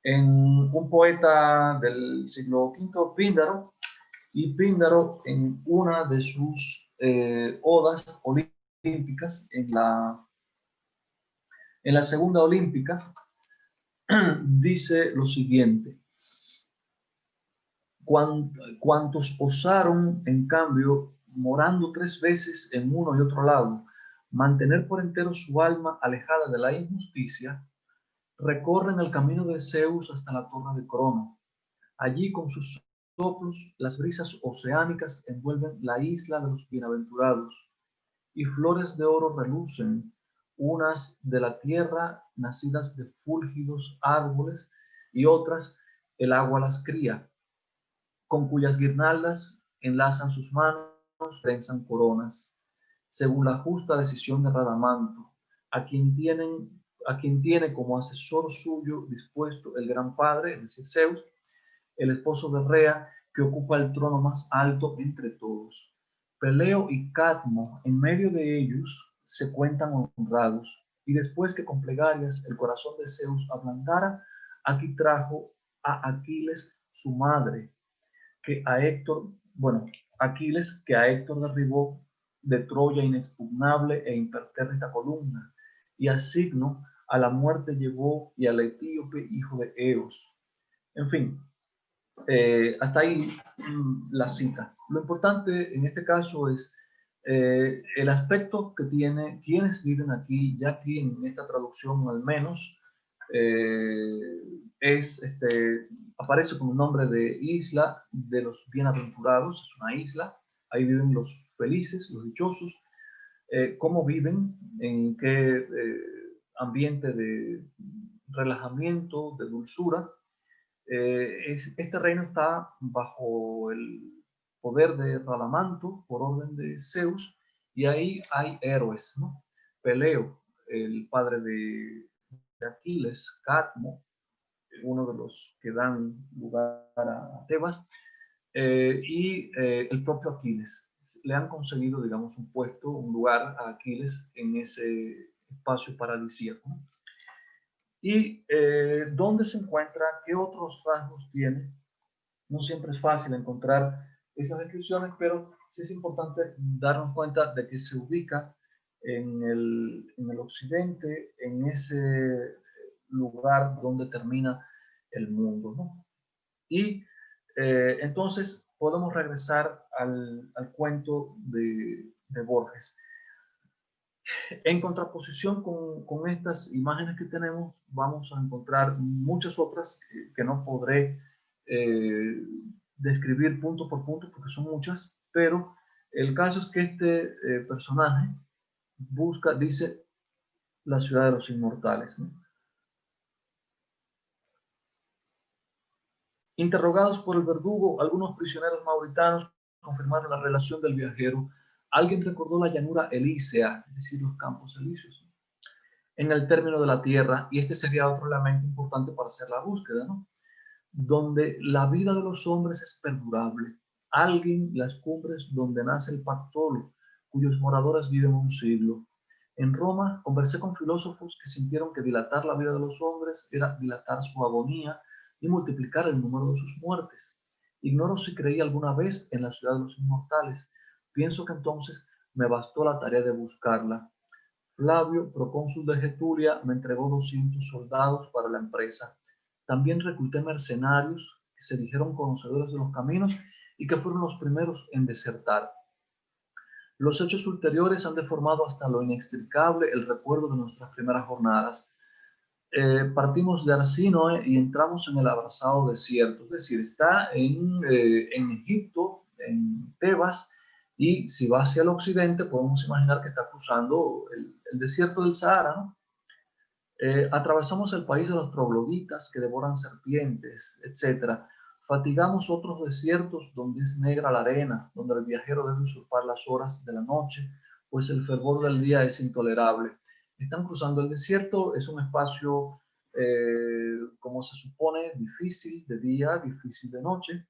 en un poeta del siglo V, Píndaro, y Píndaro en una de sus odas olímpicas, en la segunda olímpica, dice lo siguiente: cuantos osaron, en cambio, morando 3 veces en uno y otro lado, mantener por entero su alma alejada de la injusticia, recorren el camino de Zeus hasta la torre de Crono. Allí, con sus soplos, las brisas oceánicas envuelven la isla de los bienaventurados, y flores de oro relucen, unas de la tierra nacidas de fúlgidos árboles, y otras el agua las cría, con cuyas guirnaldas enlazan sus manos, trenzan coronas, según la justa decisión de Radamanto, a quien tiene como asesor suyo dispuesto el gran padre, es decir, Zeus, el esposo de Rea, que ocupa el trono más alto entre todos. Peleo y Cadmo, en medio de ellos, se cuentan honrados, y después que con plegarias el corazón de Zeus ablandara, aquí trajo a Aquiles su madre, Aquiles, que a Héctor derribó de Troya inexpugnable e impertérrita columna, y a Signo a la muerte llevó, y al etíope hijo de Eos. En fin, hasta ahí la cita. Lo importante en este caso es el aspecto que tiene quienes viven aquí, ya aquí en esta traducción al menos, aparece con el nombre de Isla de los Bienaventurados, es una isla, ahí viven los felices, los dichosos. ¿Cómo viven? ¿En qué ambiente de relajamiento, de dulzura? Este reino está bajo el poder de Radamanto por orden de Zeus, y ahí hay héroes, ¿no? Peleo, el padre de Aquiles, Cadmo, uno de los que dan lugar a Tebas, y el propio Aquiles. Le han conseguido, digamos, un puesto, un lugar a Aquiles en ese espacio paradisíaco, ¿no? Y dónde se encuentra, qué otros rasgos tiene. No siempre es fácil encontrar esas descripciones, pero sí es importante darnos cuenta de que se ubica en el occidente, en ese lugar donde termina el mundo, ¿no? Y entonces podemos regresar al cuento de Borges. En contraposición con estas imágenes que tenemos, vamos a encontrar muchas otras que no podré describir punto por punto porque son muchas, pero el caso es que este personaje dice la ciudad de los inmortales, ¿no? Interrogados por el verdugo, algunos prisioneros mauritanos confirmaron la relación del viajero. Alguien recordó la llanura elísea, es decir, los campos elíseos, en el término de la tierra, y este sería otro elemento importante para hacer la búsqueda, ¿no? Donde la vida de los hombres es perdurable. Alguien, las cumbres donde nace el Pactolo, cuyos moradores viven un siglo. En Roma conversé con filósofos que sintieron que dilatar la vida de los hombres era dilatar su agonía y multiplicar el número de sus muertes. Ignoro si creí alguna vez en la ciudad de los inmortales. Pienso que entonces me bastó la tarea de buscarla. Flavio, procónsul de Getulia, me entregó 200 soldados para la empresa. También recluté mercenarios que se dijeron conocedores de los caminos y que fueron los primeros en desertar. Los hechos ulteriores han deformado hasta lo inextricable el recuerdo de nuestras primeras jornadas. Partimos de Arsinoe y entramos en el abrasado desierto, es decir, está en Egipto, en Tebas, y si va hacia el occidente podemos imaginar que está cruzando el desierto del Sahara, ¿no? Atravesamos el país de los trogloditas que devoran serpientes, etc. Fatigamos otros desiertos donde es negra la arena, donde el viajero debe usurpar las horas de la noche, pues el fervor del día es intolerable. Están cruzando el desierto, es un espacio, como se supone, difícil de día, difícil de noche.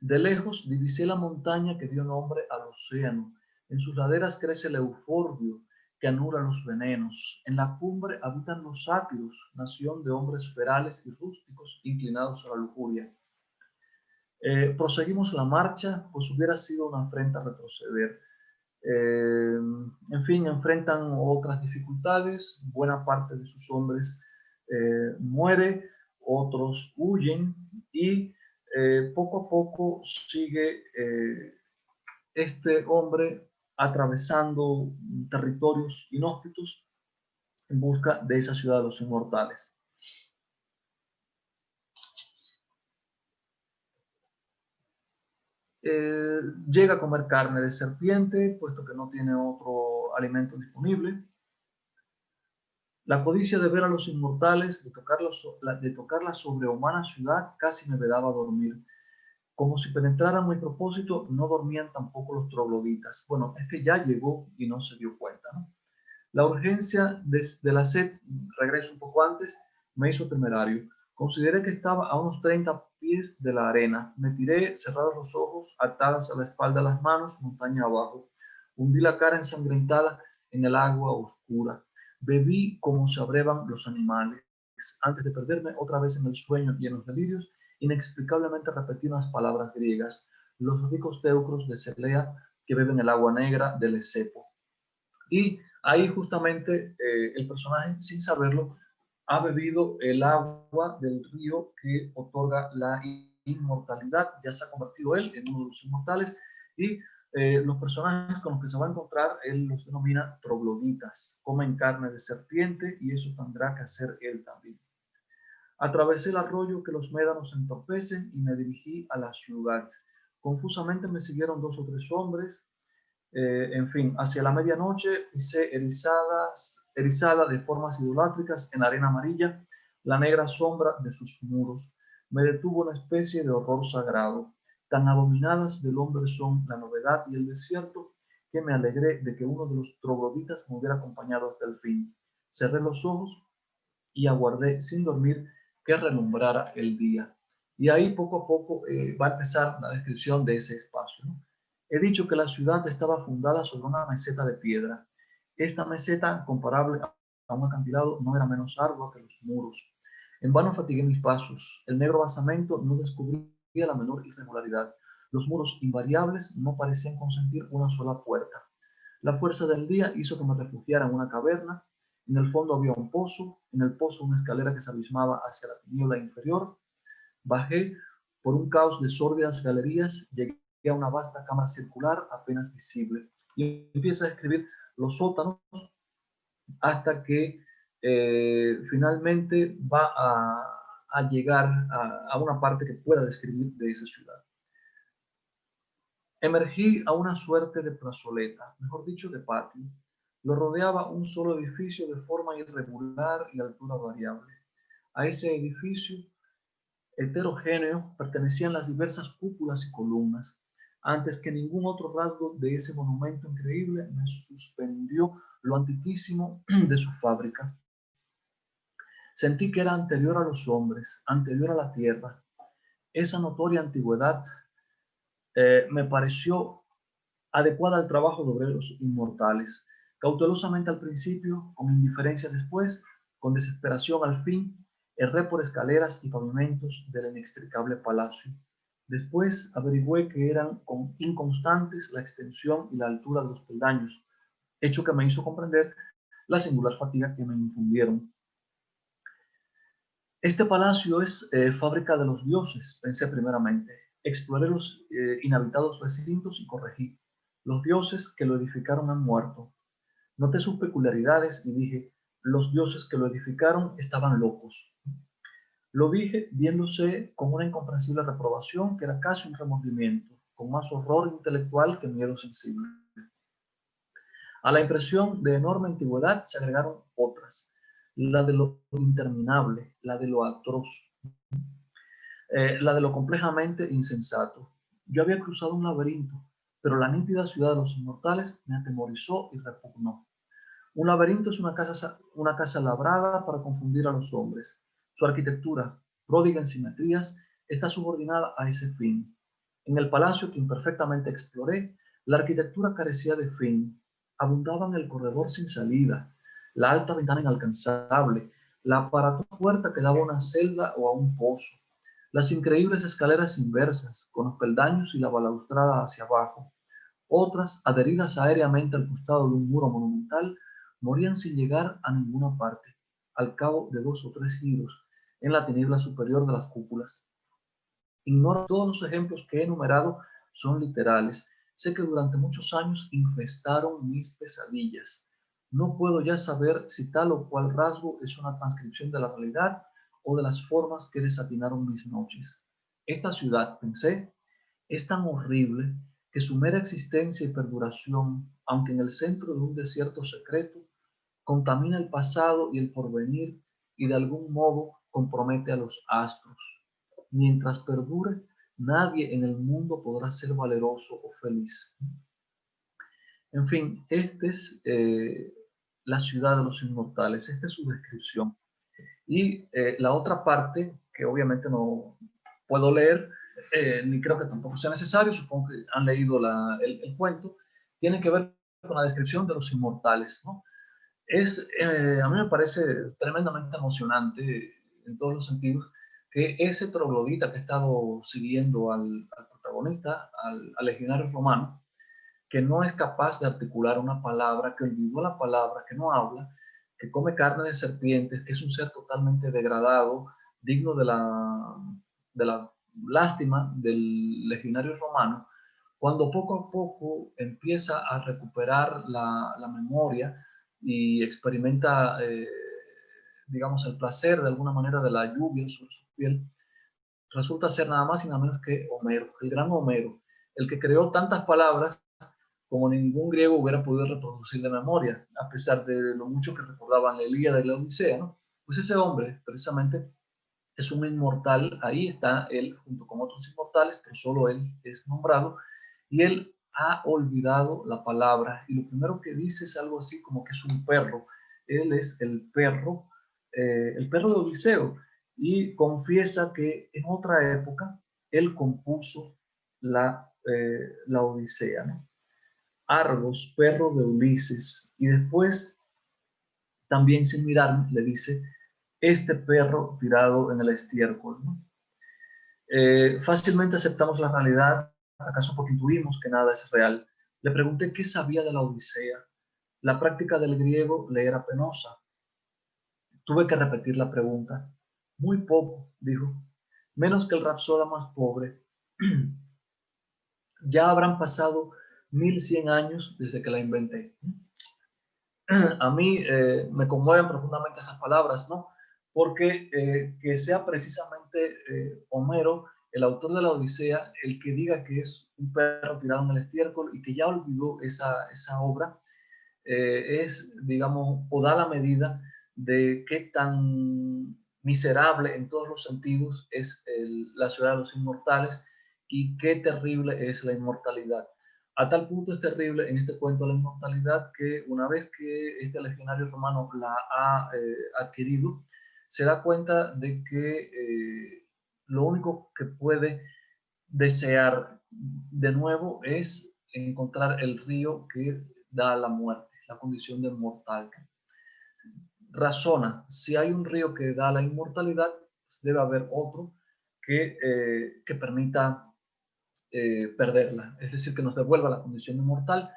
De lejos divisé la montaña que dio nombre al océano. En sus laderas crece el euforbio que anula los venenos. En la cumbre habitan los sátiros, nación de hombres ferales y rústicos inclinados a la lujuria. Proseguimos la marcha, pues hubiera sido una afrenta retroceder. En fin, enfrentan otras dificultades. Buena parte de sus hombres muere, otros huyen y poco a poco sigue este hombre atravesando territorios inhóspitos en busca de esa ciudad de los inmortales. Llega a comer carne de serpiente, puesto que no tiene otro alimento disponible. La codicia de ver a los inmortales, de tocar la sobrehumana ciudad, casi me vedaba dormir. Como si penetraran mi propósito, no dormían tampoco los trogloditas. Bueno, es que ya llegó y no se dio cuenta, ¿no? La urgencia de la sed, regreso un poco antes, me hizo temerario. Consideré que estaba a unos 30 pies de la arena. Me tiré, cerrados los ojos, atadas a la espalda las manos, montaña abajo. Hundí la cara ensangrentada en el agua oscura. Bebí como se abrevan los animales. Antes de perderme otra vez en el sueño y en los delirios, inexplicablemente repetí unas palabras griegas, los ricos teucros de Celea que beben el agua negra del Esepo. Y ahí justamente el personaje, sin saberlo, ha bebido el agua del río que otorga la inmortalidad. Ya se ha convertido él en uno de los inmortales y los personajes con los que se va a encontrar, él los denomina trogloditas. Comen carne de serpiente y eso tendrá que hacer él también. Atravesé el arroyo que los médanos entorpecen y me dirigí a la ciudad. Confusamente me siguieron 2 o 3 hombres. En fin, hacia la medianoche pisé erizada de formas idolátricas en arena amarilla la negra sombra de sus muros. Me detuvo una especie de horror sagrado. Tan abominadas del hombre son la novedad y el desierto que me alegré de que uno de los trogloditas me hubiera acompañado hasta el fin. Cerré los ojos y aguardé sin dormir que relumbrara el día. Y ahí poco a poco va a empezar la descripción de ese espacio, ¿no? He dicho que la ciudad estaba fundada sobre una meseta de piedra. Esta meseta, comparable a un acantilado, no era menos ardua que los muros. En vano fatigué mis pasos. El negro basamento no descubría la menor irregularidad. Los muros invariables no parecían consentir una sola puerta. La fuerza del día hizo que me refugiara en una caverna. En el fondo había un pozo, en el pozo una escalera que se abismaba hacia la tiniebla inferior. Bajé por un caos de sórdidas galerías, llegué a una vasta cámara circular apenas visible y empieza a describir los sótanos hasta que finalmente va a llegar a una parte que pueda describir de esa ciudad. Emergí a una suerte de plazoleta, mejor dicho, de patio. Lo rodeaba un solo edificio de forma irregular y altura variable. A ese edificio heterogéneo pertenecían las diversas cúpulas y columnas. Antes que ningún otro rasgo de ese monumento increíble me suspendió lo antiquísimo de su fábrica. Sentí que era anterior a los hombres, anterior a la tierra. Esa notoria antigüedad me pareció adecuada al trabajo de obreros inmortales. Cautelosamente al principio, con indiferencia después, con desesperación al fin, erré por escaleras y pavimentos del inextricable palacio. Después averigüé que eran inconstantes la extensión y la altura de los peldaños, hecho que me hizo comprender la singular fatiga que me infundieron. Este palacio es fábrica de los dioses, pensé primeramente. Exploré los inhabitados recintos y corregí. Los dioses que lo edificaron han muerto. Noté sus peculiaridades y dije, los dioses que lo edificaron estaban locos. Lo dije viéndose con una incomprensible reprobación que era casi un remordimiento, con más horror intelectual que miedo sensible. A la impresión de enorme antigüedad se agregaron otras, la de lo interminable, la de lo atroz, la de lo complejamente insensato. Yo había cruzado un laberinto, pero la nítida ciudad de los inmortales me atemorizó y repugnó. Un laberinto es una casa labrada para confundir a los hombres. Su arquitectura, pródiga en simetrías, está subordinada a ese fin. En el palacio que imperfectamente exploré, la arquitectura carecía de fin. Abundaba en el corredor sin salida, la alta ventana inalcanzable, la aparatosa puerta que daba a una celda o a un pozo, las increíbles escaleras inversas, con los peldaños y la balaustrada hacia abajo. Otras, adheridas aéreamente al costado de un muro monumental, morían sin llegar a ninguna parte, al cabo de 2 o 3 giros, en la tiniebla superior de las cúpulas. Ignoro todos los ejemplos que he enumerado son literales. Sé que durante muchos años infestaron mis pesadillas. No puedo ya saber si tal o cual rasgo es una transcripción de la realidad o de las formas que desatinaron mis noches. Esta ciudad, pensé, es tan horrible que su mera existencia y perduración, aunque en el centro de un desierto secreto, contamina el pasado y el porvenir y de algún modo compromete a los astros. Mientras perdure, nadie en el mundo podrá ser valeroso o feliz. En fin, esta es la ciudad de los inmortales, esta es su descripción. Y la otra parte, que obviamente no puedo leer, ni creo que tampoco sea necesario, supongo que han leído el cuento, tiene que ver con la descripción de los inmortales, ¿no? A mí me parece tremendamente emocionante en todos los sentidos que ese troglodita que ha estado siguiendo al protagonista, al legionario romano, que no es capaz de articular una palabra, que olvidó la palabra, que no habla, que come carne de serpientes, que es un ser totalmente degradado, digno de la lástima del legionario romano, cuando poco a poco empieza a recuperar la memoria y experimenta, digamos, el placer de alguna manera de la lluvia sobre su piel, resulta ser nada más y nada menos que Homero, el gran Homero, el que creó tantas palabras como ningún griego hubiera podido reproducir de memoria, a pesar de lo mucho que recordaban la Ilíada y la Odisea, ¿no? Pues ese hombre, precisamente, es un inmortal, ahí está él junto con otros inmortales, pero solo él es nombrado, y él ha olvidado la palabra, y lo primero que dice es algo así como que es un perro. Él es el perro de Odiseo, y confiesa que en otra época él compuso la Odisea, ¿no? Argos, perro de Ulises, y después, también sin mirar, le dice, este perro tirado en el estiércol, ¿no? Fácilmente aceptamos la realidad, acaso porque intuimos que nada es real. Le pregunté qué sabía de la Odisea. La práctica del griego le era penosa. Tuve que repetir la pregunta. Muy poco, dijo, menos que el rapsoda más pobre. Ya habrán pasado 1100 años desde que la inventé. A mí me conmueven profundamente esas palabras, ¿no? Porque que sea precisamente Homero, el autor de la Odisea, el que diga que es un perro tirado en el estiércol y que ya olvidó esa obra, es, digamos, o da la medida de qué tan miserable en todos los sentidos es la ciudad de los inmortales y qué terrible es la inmortalidad. A tal punto es terrible en este cuento la inmortalidad que una vez que este legionario romano la ha adquirido, se da cuenta de que lo único que puede desear de nuevo es encontrar el río que da la muerte, la condición de mortal. Razona, si hay un río que da la inmortalidad, pues debe haber otro que permita perderla, es decir, que nos devuelva la condición de mortal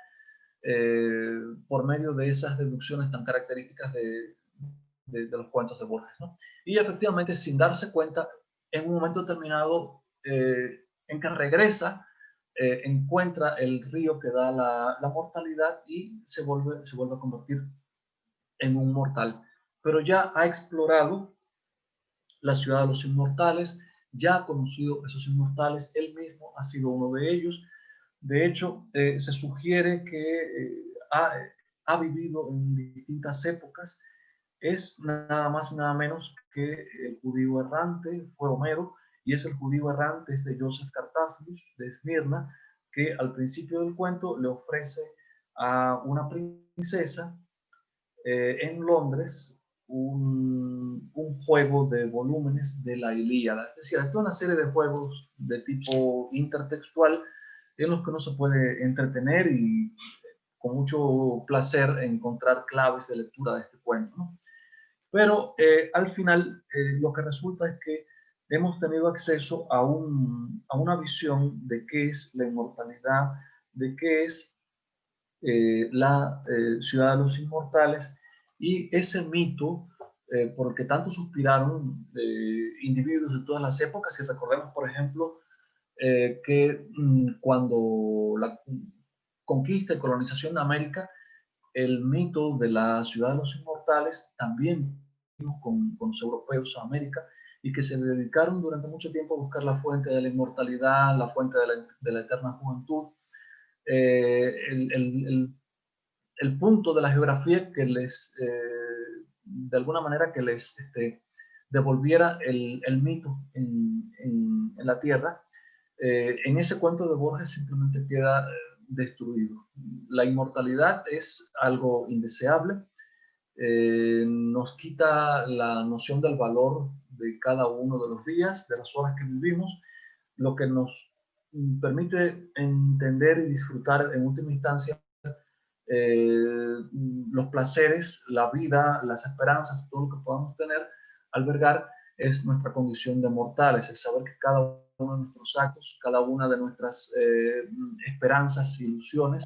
por medio de esas deducciones tan características de los cuentos de Borges, ¿no? Y efectivamente, sin darse cuenta, en un momento determinado en que regresa, encuentra el río que da la mortalidad y se vuelve a convertir en un mortal. Pero ya ha explorado la ciudad de los inmortales, ya ha conocido esos inmortales, él mismo ha sido uno de ellos. De hecho, se sugiere que ha vivido en distintas épocas. Es nada más y nada menos que el judío errante, fue Homero, y es el judío errante, Joseph Cartaphilus de Esmirna, que al principio del cuento le ofrece a una princesa en Londres un juego de volúmenes de la Ilíada. Es decir, hay toda una serie de juegos de tipo intertextual en los que uno se puede entretener y con mucho placer encontrar claves de lectura de este cuento, ¿no? Pero al final lo que resulta es que hemos tenido acceso a una visión de qué es la inmortalidad, de qué es la ciudad de los inmortales, y ese mito por el que tanto suspiraron individuos de todas las épocas. Y recordemos, por ejemplo, que cuando la conquista y colonización de América, el mito de la ciudad de los inmortales también vino con los europeos a América, y que se dedicaron durante mucho tiempo a buscar la fuente de la inmortalidad, la fuente de la eterna juventud. El punto de la geografía que les, de alguna manera, que les devolviera el mito en la tierra, en ese cuento de Borges simplemente queda destruido. La inmortalidad es algo indeseable, nos quita la noción del valor de cada uno de los días, de las horas que vivimos, lo que nos permite entender y disfrutar en última instancia los placeres, la vida, las esperanzas, todo lo que podamos tener, albergar, es nuestra condición de mortales, el saber que cada uno de nuestros actos, cada una de nuestras esperanzas e ilusiones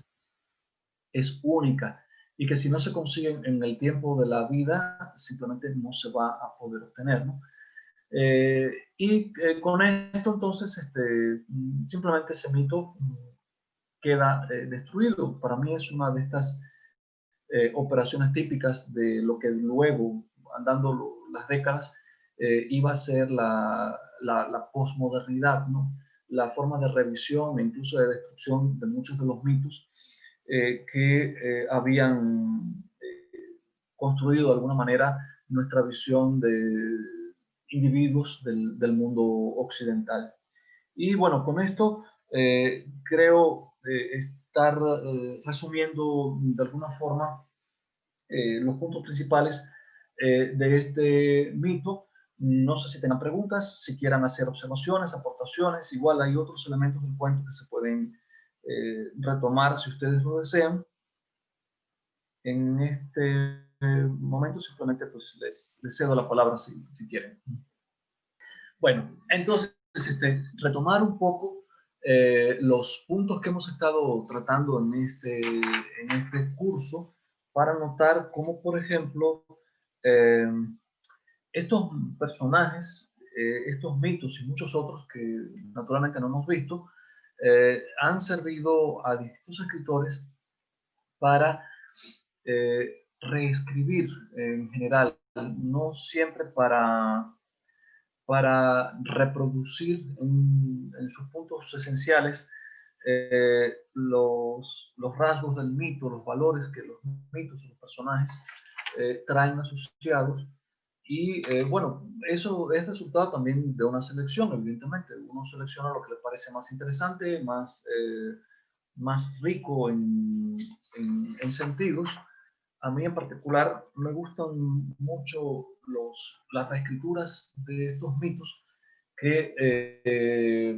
es única, y que si no se consiguen en el tiempo de la vida, simplemente no se va a poder obtener, ¿no? Con esto entonces simplemente ese mito queda destruido. Para mí es una de estas operaciones típicas de lo que luego, andando las décadas, iba a ser la posmodernidad, ¿no? La forma de revisión e incluso de destrucción de muchos de los mitos que habían construido de alguna manera nuestra visión de individuos del mundo occidental. Y bueno, con esto creo estar resumiendo de alguna forma los puntos principales de este mito. No sé si tengan preguntas, si quieran hacer observaciones, aportaciones. Igual hay otros elementos del cuento que se pueden retomar si ustedes lo desean. En este momento simplemente pues les cedo la palabra si quieren. Bueno, entonces retomar un poco los puntos que hemos estado tratando en este curso, para notar cómo, por ejemplo, eh, estos personajes, estos mitos y muchos otros que naturalmente no hemos visto, han servido a distintos escritores para reescribir en general, no siempre para reproducir en sus puntos esenciales los rasgos del mito, los valores que los mitos o los personajes traen asociados. Y bueno, eso es resultado también de una selección, evidentemente. Uno selecciona lo que le parece más interesante, más rico en sentidos. A mí en particular me gustan mucho las reescrituras de estos mitos que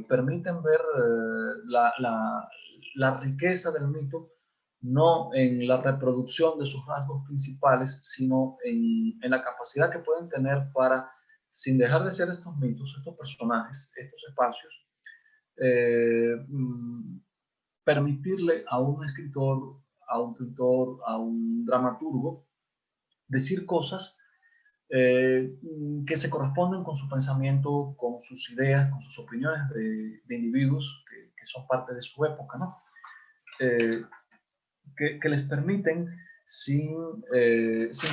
permiten ver la riqueza del mito, no en la reproducción de sus rasgos principales, sino en la capacidad que pueden tener para, sin dejar de ser estos mitos, estos personajes, estos espacios, permitirle a un escritor, a un pintor, a un dramaturgo, decir cosas que se corresponden con su pensamiento, con sus ideas, con sus opiniones de individuos que son parte de su época, ¿no? Que les permiten, sin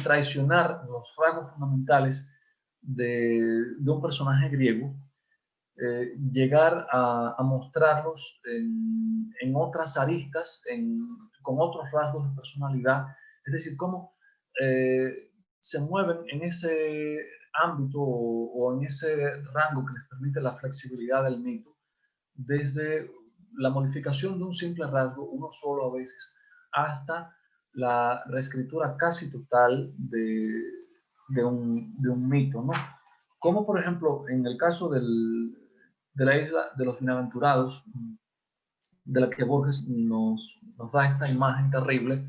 traicionar los rasgos fundamentales de un personaje griego, llegar a mostrarlos en otras aristas, con otros rasgos de personalidad, es decir, cómo se mueven en ese ámbito o en ese rango que les permite la flexibilidad del mito, desde la modificación de un simple rasgo, uno solo a veces, hasta la reescritura casi total de un mito, ¿no? Como por ejemplo en el caso de la isla de los bienaventurados, de la que Borges nos da esta imagen terrible,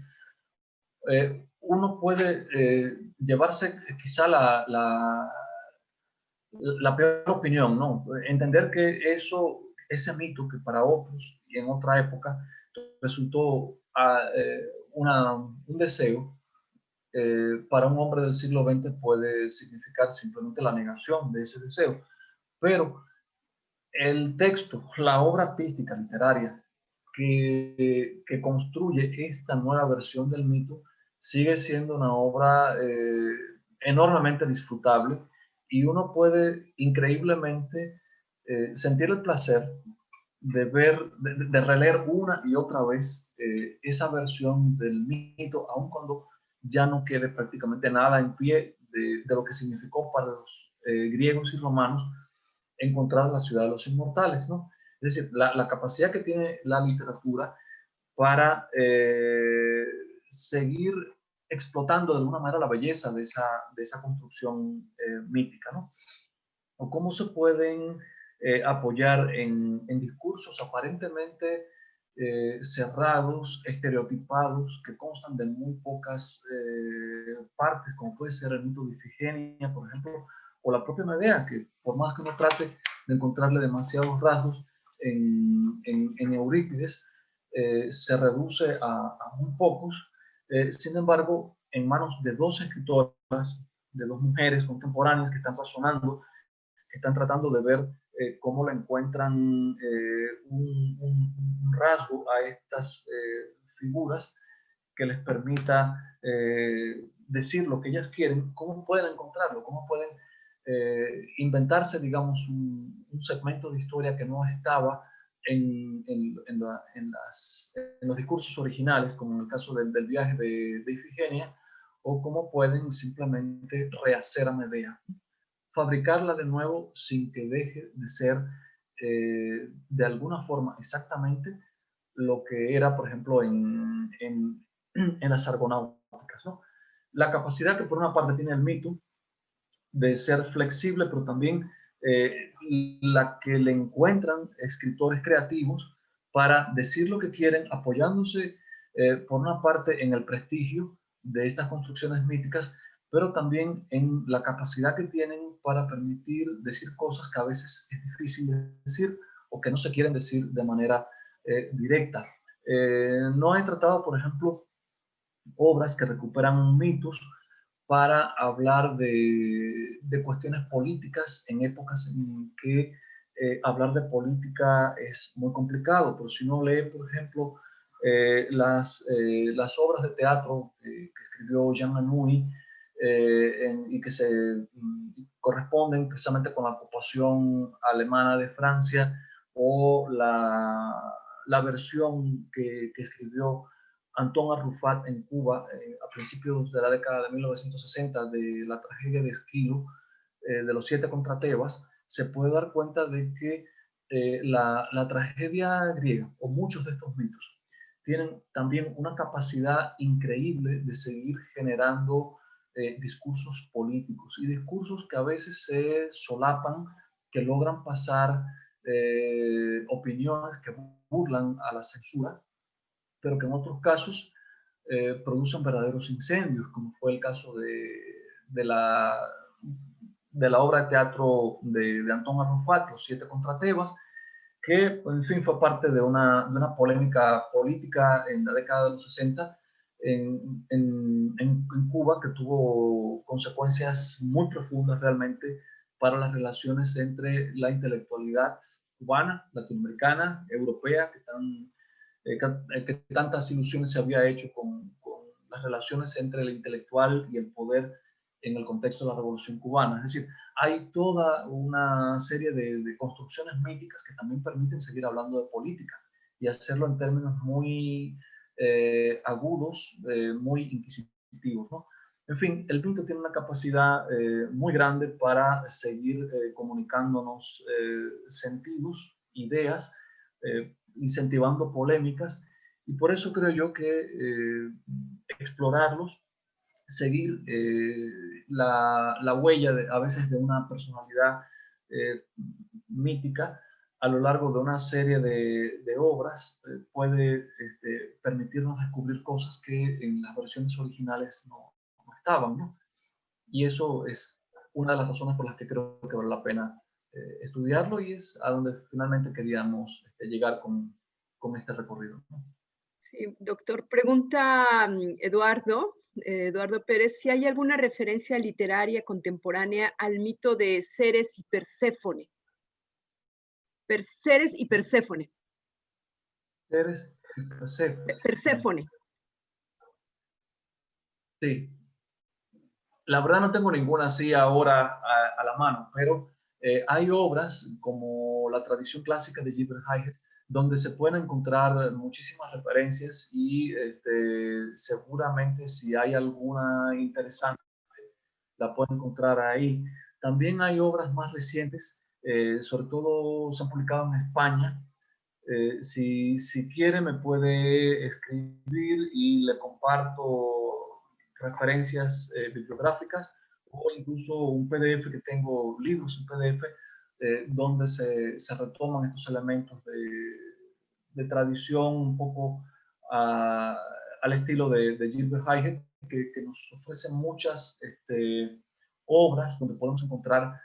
uno puede llevarse quizá la peor opinión, ¿no? Entender que ese mito que para otros y en otra época resultó un deseo, para un hombre del siglo XX puede significar simplemente la negación de ese deseo. Pero el texto, la obra artística, literaria, que construye esta nueva versión del mito, sigue siendo una obra enormemente disfrutable, y uno puede increíblemente sentir el placer de de releer una y otra vez esa versión del mito, aun cuando ya no quede prácticamente nada en pie de lo que significó para los griegos y romanos encontrar la ciudad de los inmortales, ¿no? Es decir, la capacidad que tiene la literatura para seguir explotando de alguna manera la belleza de esa construcción mítica, ¿no? O cómo se pueden apoyar en discursos aparentemente cerrados, estereotipados, que constan de muy pocas partes, como puede ser el mito de Ifigenia, por ejemplo, o la propia Medea, que por más que uno trate de encontrarle demasiados rasgos en Eurípides, se reduce a muy pocos. Sin embargo, en manos de dos escritoras, de dos mujeres contemporáneas que están razonando, que están tratando de ver cómo le encuentran un rasgo a estas figuras que les permita decir lo que ellas quieren, cómo pueden encontrarlo, cómo pueden inventarse, digamos, un segmento de historia que no estaba en los discursos originales, como en el caso del viaje de Ifigenia, o cómo pueden simplemente rehacer a Medea, fabricarla de nuevo sin que deje de ser de alguna forma exactamente lo que era, por ejemplo, en las argonáuticas, ¿no? La capacidad que por una parte tiene el mito de ser flexible, pero también la que le encuentran escritores creativos para decir lo que quieren, apoyándose por una parte en el prestigio de estas construcciones míticas, pero también en la capacidad que tienen para permitir decir cosas que a veces es difícil decir o que no se quieren decir de manera directa. No he tratado, por ejemplo, obras que recuperan mitos para hablar de cuestiones políticas en épocas en que hablar de política es muy complicado. Pero si uno lee, por ejemplo, las obras de teatro que escribió Jean Anouilh y que se corresponden precisamente con la ocupación alemana de Francia, o la versión que escribió Antoine Arrufat en Cuba a principios de la década de 1960 de la tragedia de Esquilo, de los 7 contra Tebas, se puede dar cuenta de que la tragedia griega, o muchos de estos mitos, tienen también una capacidad increíble de seguir generando discursos políticos, y discursos que a veces se solapan, que logran pasar opiniones que burlan a la censura, pero que en otros casos producen verdaderos incendios, como fue el caso de la obra de teatro de Antón Arrufat, Los 7 contra Tebas, que, en fin, fue parte de una polémica política en la década de los 60 en Cuba, que tuvo consecuencias muy profundas realmente para las relaciones entre la intelectualidad cubana, latinoamericana, europea, que tantas ilusiones se había hecho con las relaciones entre el intelectual y el poder en el contexto de la Revolución Cubana. Es decir, hay toda una serie de construcciones míticas que también permiten seguir hablando de política y hacerlo en términos muy agudos, muy inquisitivos, ¿no? En fin, el mito tiene una capacidad muy grande para seguir comunicándonos sentidos, ideas, incentivando polémicas, y por eso creo yo que explorarlos, seguir la huella a veces de una personalidad mítica a lo largo de una serie de obras, puede permitirnos descubrir cosas que en las versiones originales no estaban, ¿no? Y eso es una de las razones por las que creo que vale la pena estudiarlo, y es a donde finalmente queríamos llegar con este recorrido, ¿no? Sí, doctor, pregunta Eduardo Pérez, si hay alguna referencia literaria contemporánea al mito de Ceres y Perséfone. Ceres y Perséfone. Ceres y Perséfone. Perséfone. Sí. La verdad no tengo ninguna así ahora a la mano, pero hay obras como la tradición clásica de Gilbert Heihet, donde se pueden encontrar muchísimas referencias, y seguramente si hay alguna interesante la pueden encontrar ahí. También hay obras más recientes, sobre todo se han publicado en España. Si quiere me puede escribir y le comparto referencias bibliográficas, o incluso un PDF que tengo, libros en PDF, donde se retoman estos elementos de tradición un poco al estilo de Gilbert Heihet, que nos ofrece muchas obras donde podemos encontrar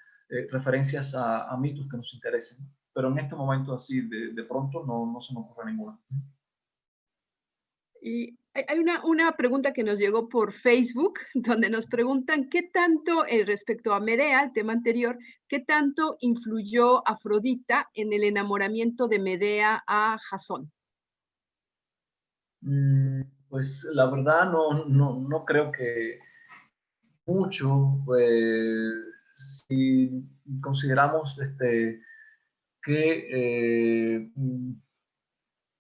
referencias a mitos que nos interesen. Pero en este momento así, de pronto, no se me ocurre ninguna. Y hay una pregunta que nos llegó por Facebook, donde nos preguntan qué tanto, respecto a Medea, el tema anterior, qué tanto influyó Afrodita en el enamoramiento de Medea a Jasón. Pues la verdad no creo que mucho. Si consideramos que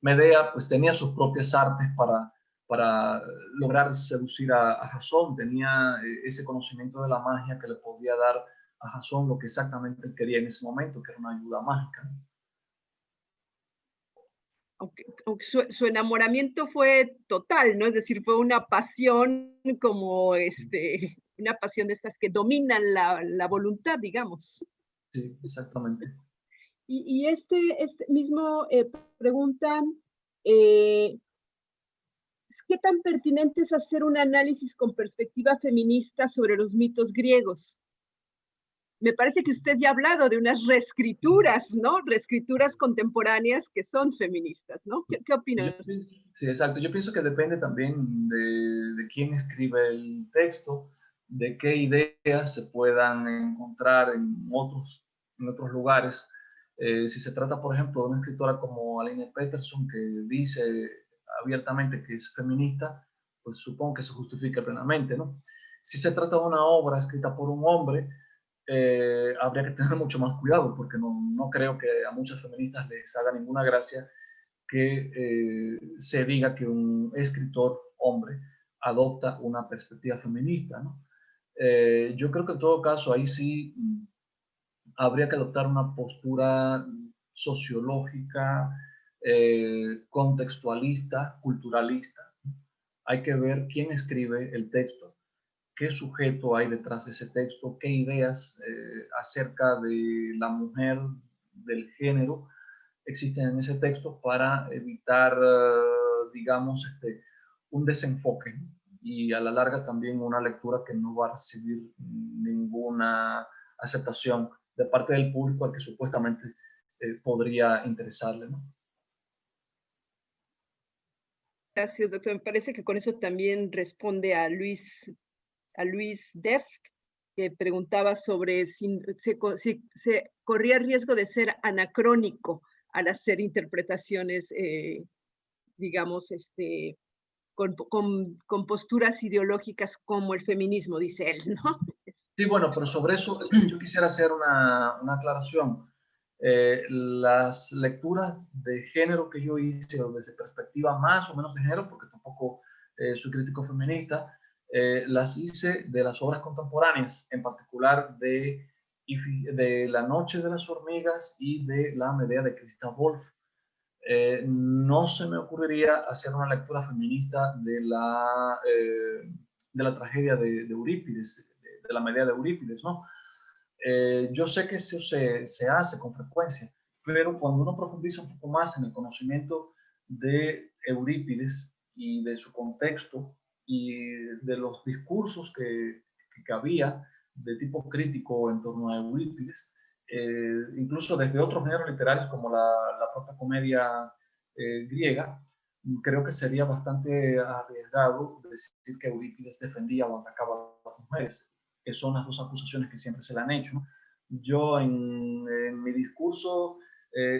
Medea pues tenía sus propias artes para lograr seducir a Jasón, tenía ese conocimiento de la magia que le podía dar a Jasón lo que exactamente él quería en ese momento, que era una ayuda mágica. Aunque su enamoramiento fue total, ¿no? Es decir, fue una pasión como una pasión de estas que dominan la voluntad, digamos. Sí, exactamente. Y este mismo preguntan, ¿qué tan pertinente es hacer un análisis con perspectiva feminista sobre los mitos griegos? Me parece que usted ya ha hablado de unas reescrituras, ¿no? Reescrituras contemporáneas que son feministas, ¿no? ¿Qué opina usted? Sí, exacto. Yo pienso que depende también de quién escribe el texto, de qué ideas se puedan encontrar en otros lugares. Si se trata, por ejemplo, de una escritora como Aline Peterson, que dice abiertamente que es feminista, pues supongo que se justifica plenamente, ¿no? Si se trata de una obra escrita por un hombre, habría que tener mucho más cuidado, porque no creo que a muchas feministas les haga ninguna gracia que se diga que un escritor hombre adopta una perspectiva feminista, ¿no? Yo creo que en todo caso ahí sí habría que adoptar una postura sociológica, contextualista, culturalista. Hay que ver quién escribe el texto, qué sujeto hay detrás de ese texto, qué ideas acerca de la mujer, del género, existen en ese texto para evitar, digamos, un desenfoque, ¿no? Y a la larga también una lectura que no va a recibir ninguna aceptación de parte del público al que supuestamente podría interesarle, ¿no? Gracias, doctor. Me parece que con eso también responde a Luis Def, que preguntaba sobre si se corría el riesgo de ser anacrónico al hacer interpretaciones, digamos, con posturas ideológicas como el feminismo, dice él, ¿no? Sí, bueno, pero sobre eso yo quisiera hacer una aclaración. Las lecturas de género que yo hice, o desde perspectiva más o menos de género, porque tampoco soy crítico feminista, las hice de las obras contemporáneas, en particular de La noche de las hormigas y de La Medea de Christa Wolf. no se me ocurriría hacer una lectura feminista de la tragedia de Eurípides, de la Medea de Eurípides, ¿no? Yo sé que eso se hace con frecuencia, pero cuando uno profundiza un poco más en el conocimiento de Eurípides y de su contexto y de los discursos que había de tipo crítico en torno a Eurípides, incluso desde otros géneros literarios como la propia comedia griega, creo que sería bastante arriesgado decir que Eurípides defendía o atacaba a las mujeres, que son las dos acusaciones que siempre se le han hecho, ¿no? Yo en mi discurso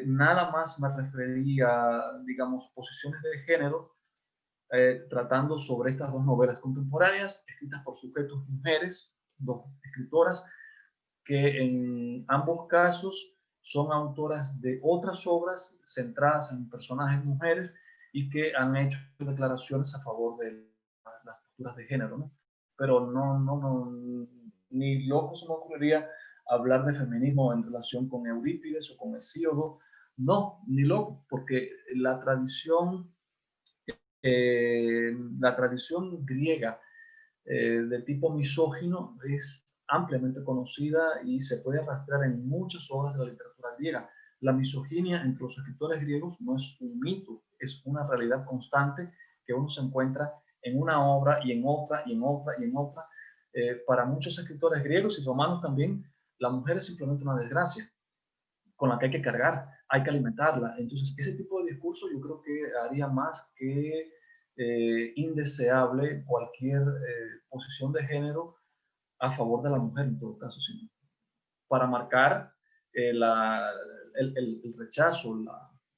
nada más me refería, digamos, posiciones de género, tratando sobre estas dos novelas contemporáneas, escritas por sujetos mujeres, dos escritoras, que en ambos casos son autoras de otras obras centradas en personajes mujeres y que han hecho declaraciones a favor de las posturas de género, ¿no? Pero no, ni loco se me ocurriría hablar de feminismo en relación con Eurípides o con Hesíodo, no, ni loco, porque la tradición griega de tipo misógino es ampliamente conocida y se puede rastrear en muchas obras de la literatura griega. La misoginia entre los escritores griegos no es un mito, es una realidad constante que uno se encuentra en una obra y en otra y en otra y en otra. Para muchos escritores griegos y romanos también, la mujer es simplemente una desgracia con la que hay que cargar, hay que alimentarla. Entonces, ese tipo de discurso yo creo que haría más que indeseable cualquier posición de género a favor de la mujer en todo caso, sino para marcar el rechazo,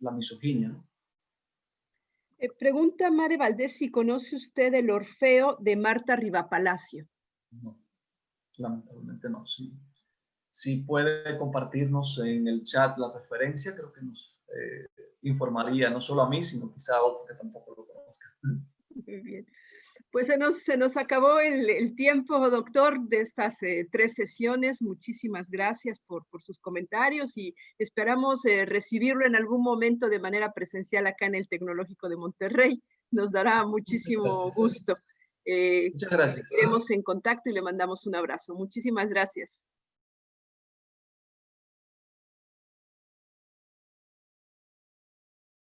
la misoginia, ¿no? Pregunta Mare Valdés si conoce usted el Orfeo de Marta Rivapalacio. No, lamentablemente no. Sí. Si puede compartirnos en el chat la referencia, creo que nos informaría no solo a mí, sino quizá a otro que tampoco lo conozca. Muy bien. Pues se nos acabó el tiempo, doctor, de estas 3 sesiones. Muchísimas gracias por sus comentarios y esperamos recibirlo en algún momento de manera presencial acá en el Tecnológico de Monterrey. Nos dará muchísimo gusto. Muchas gracias. Seguiremos en contacto y le mandamos un abrazo. Muchísimas gracias.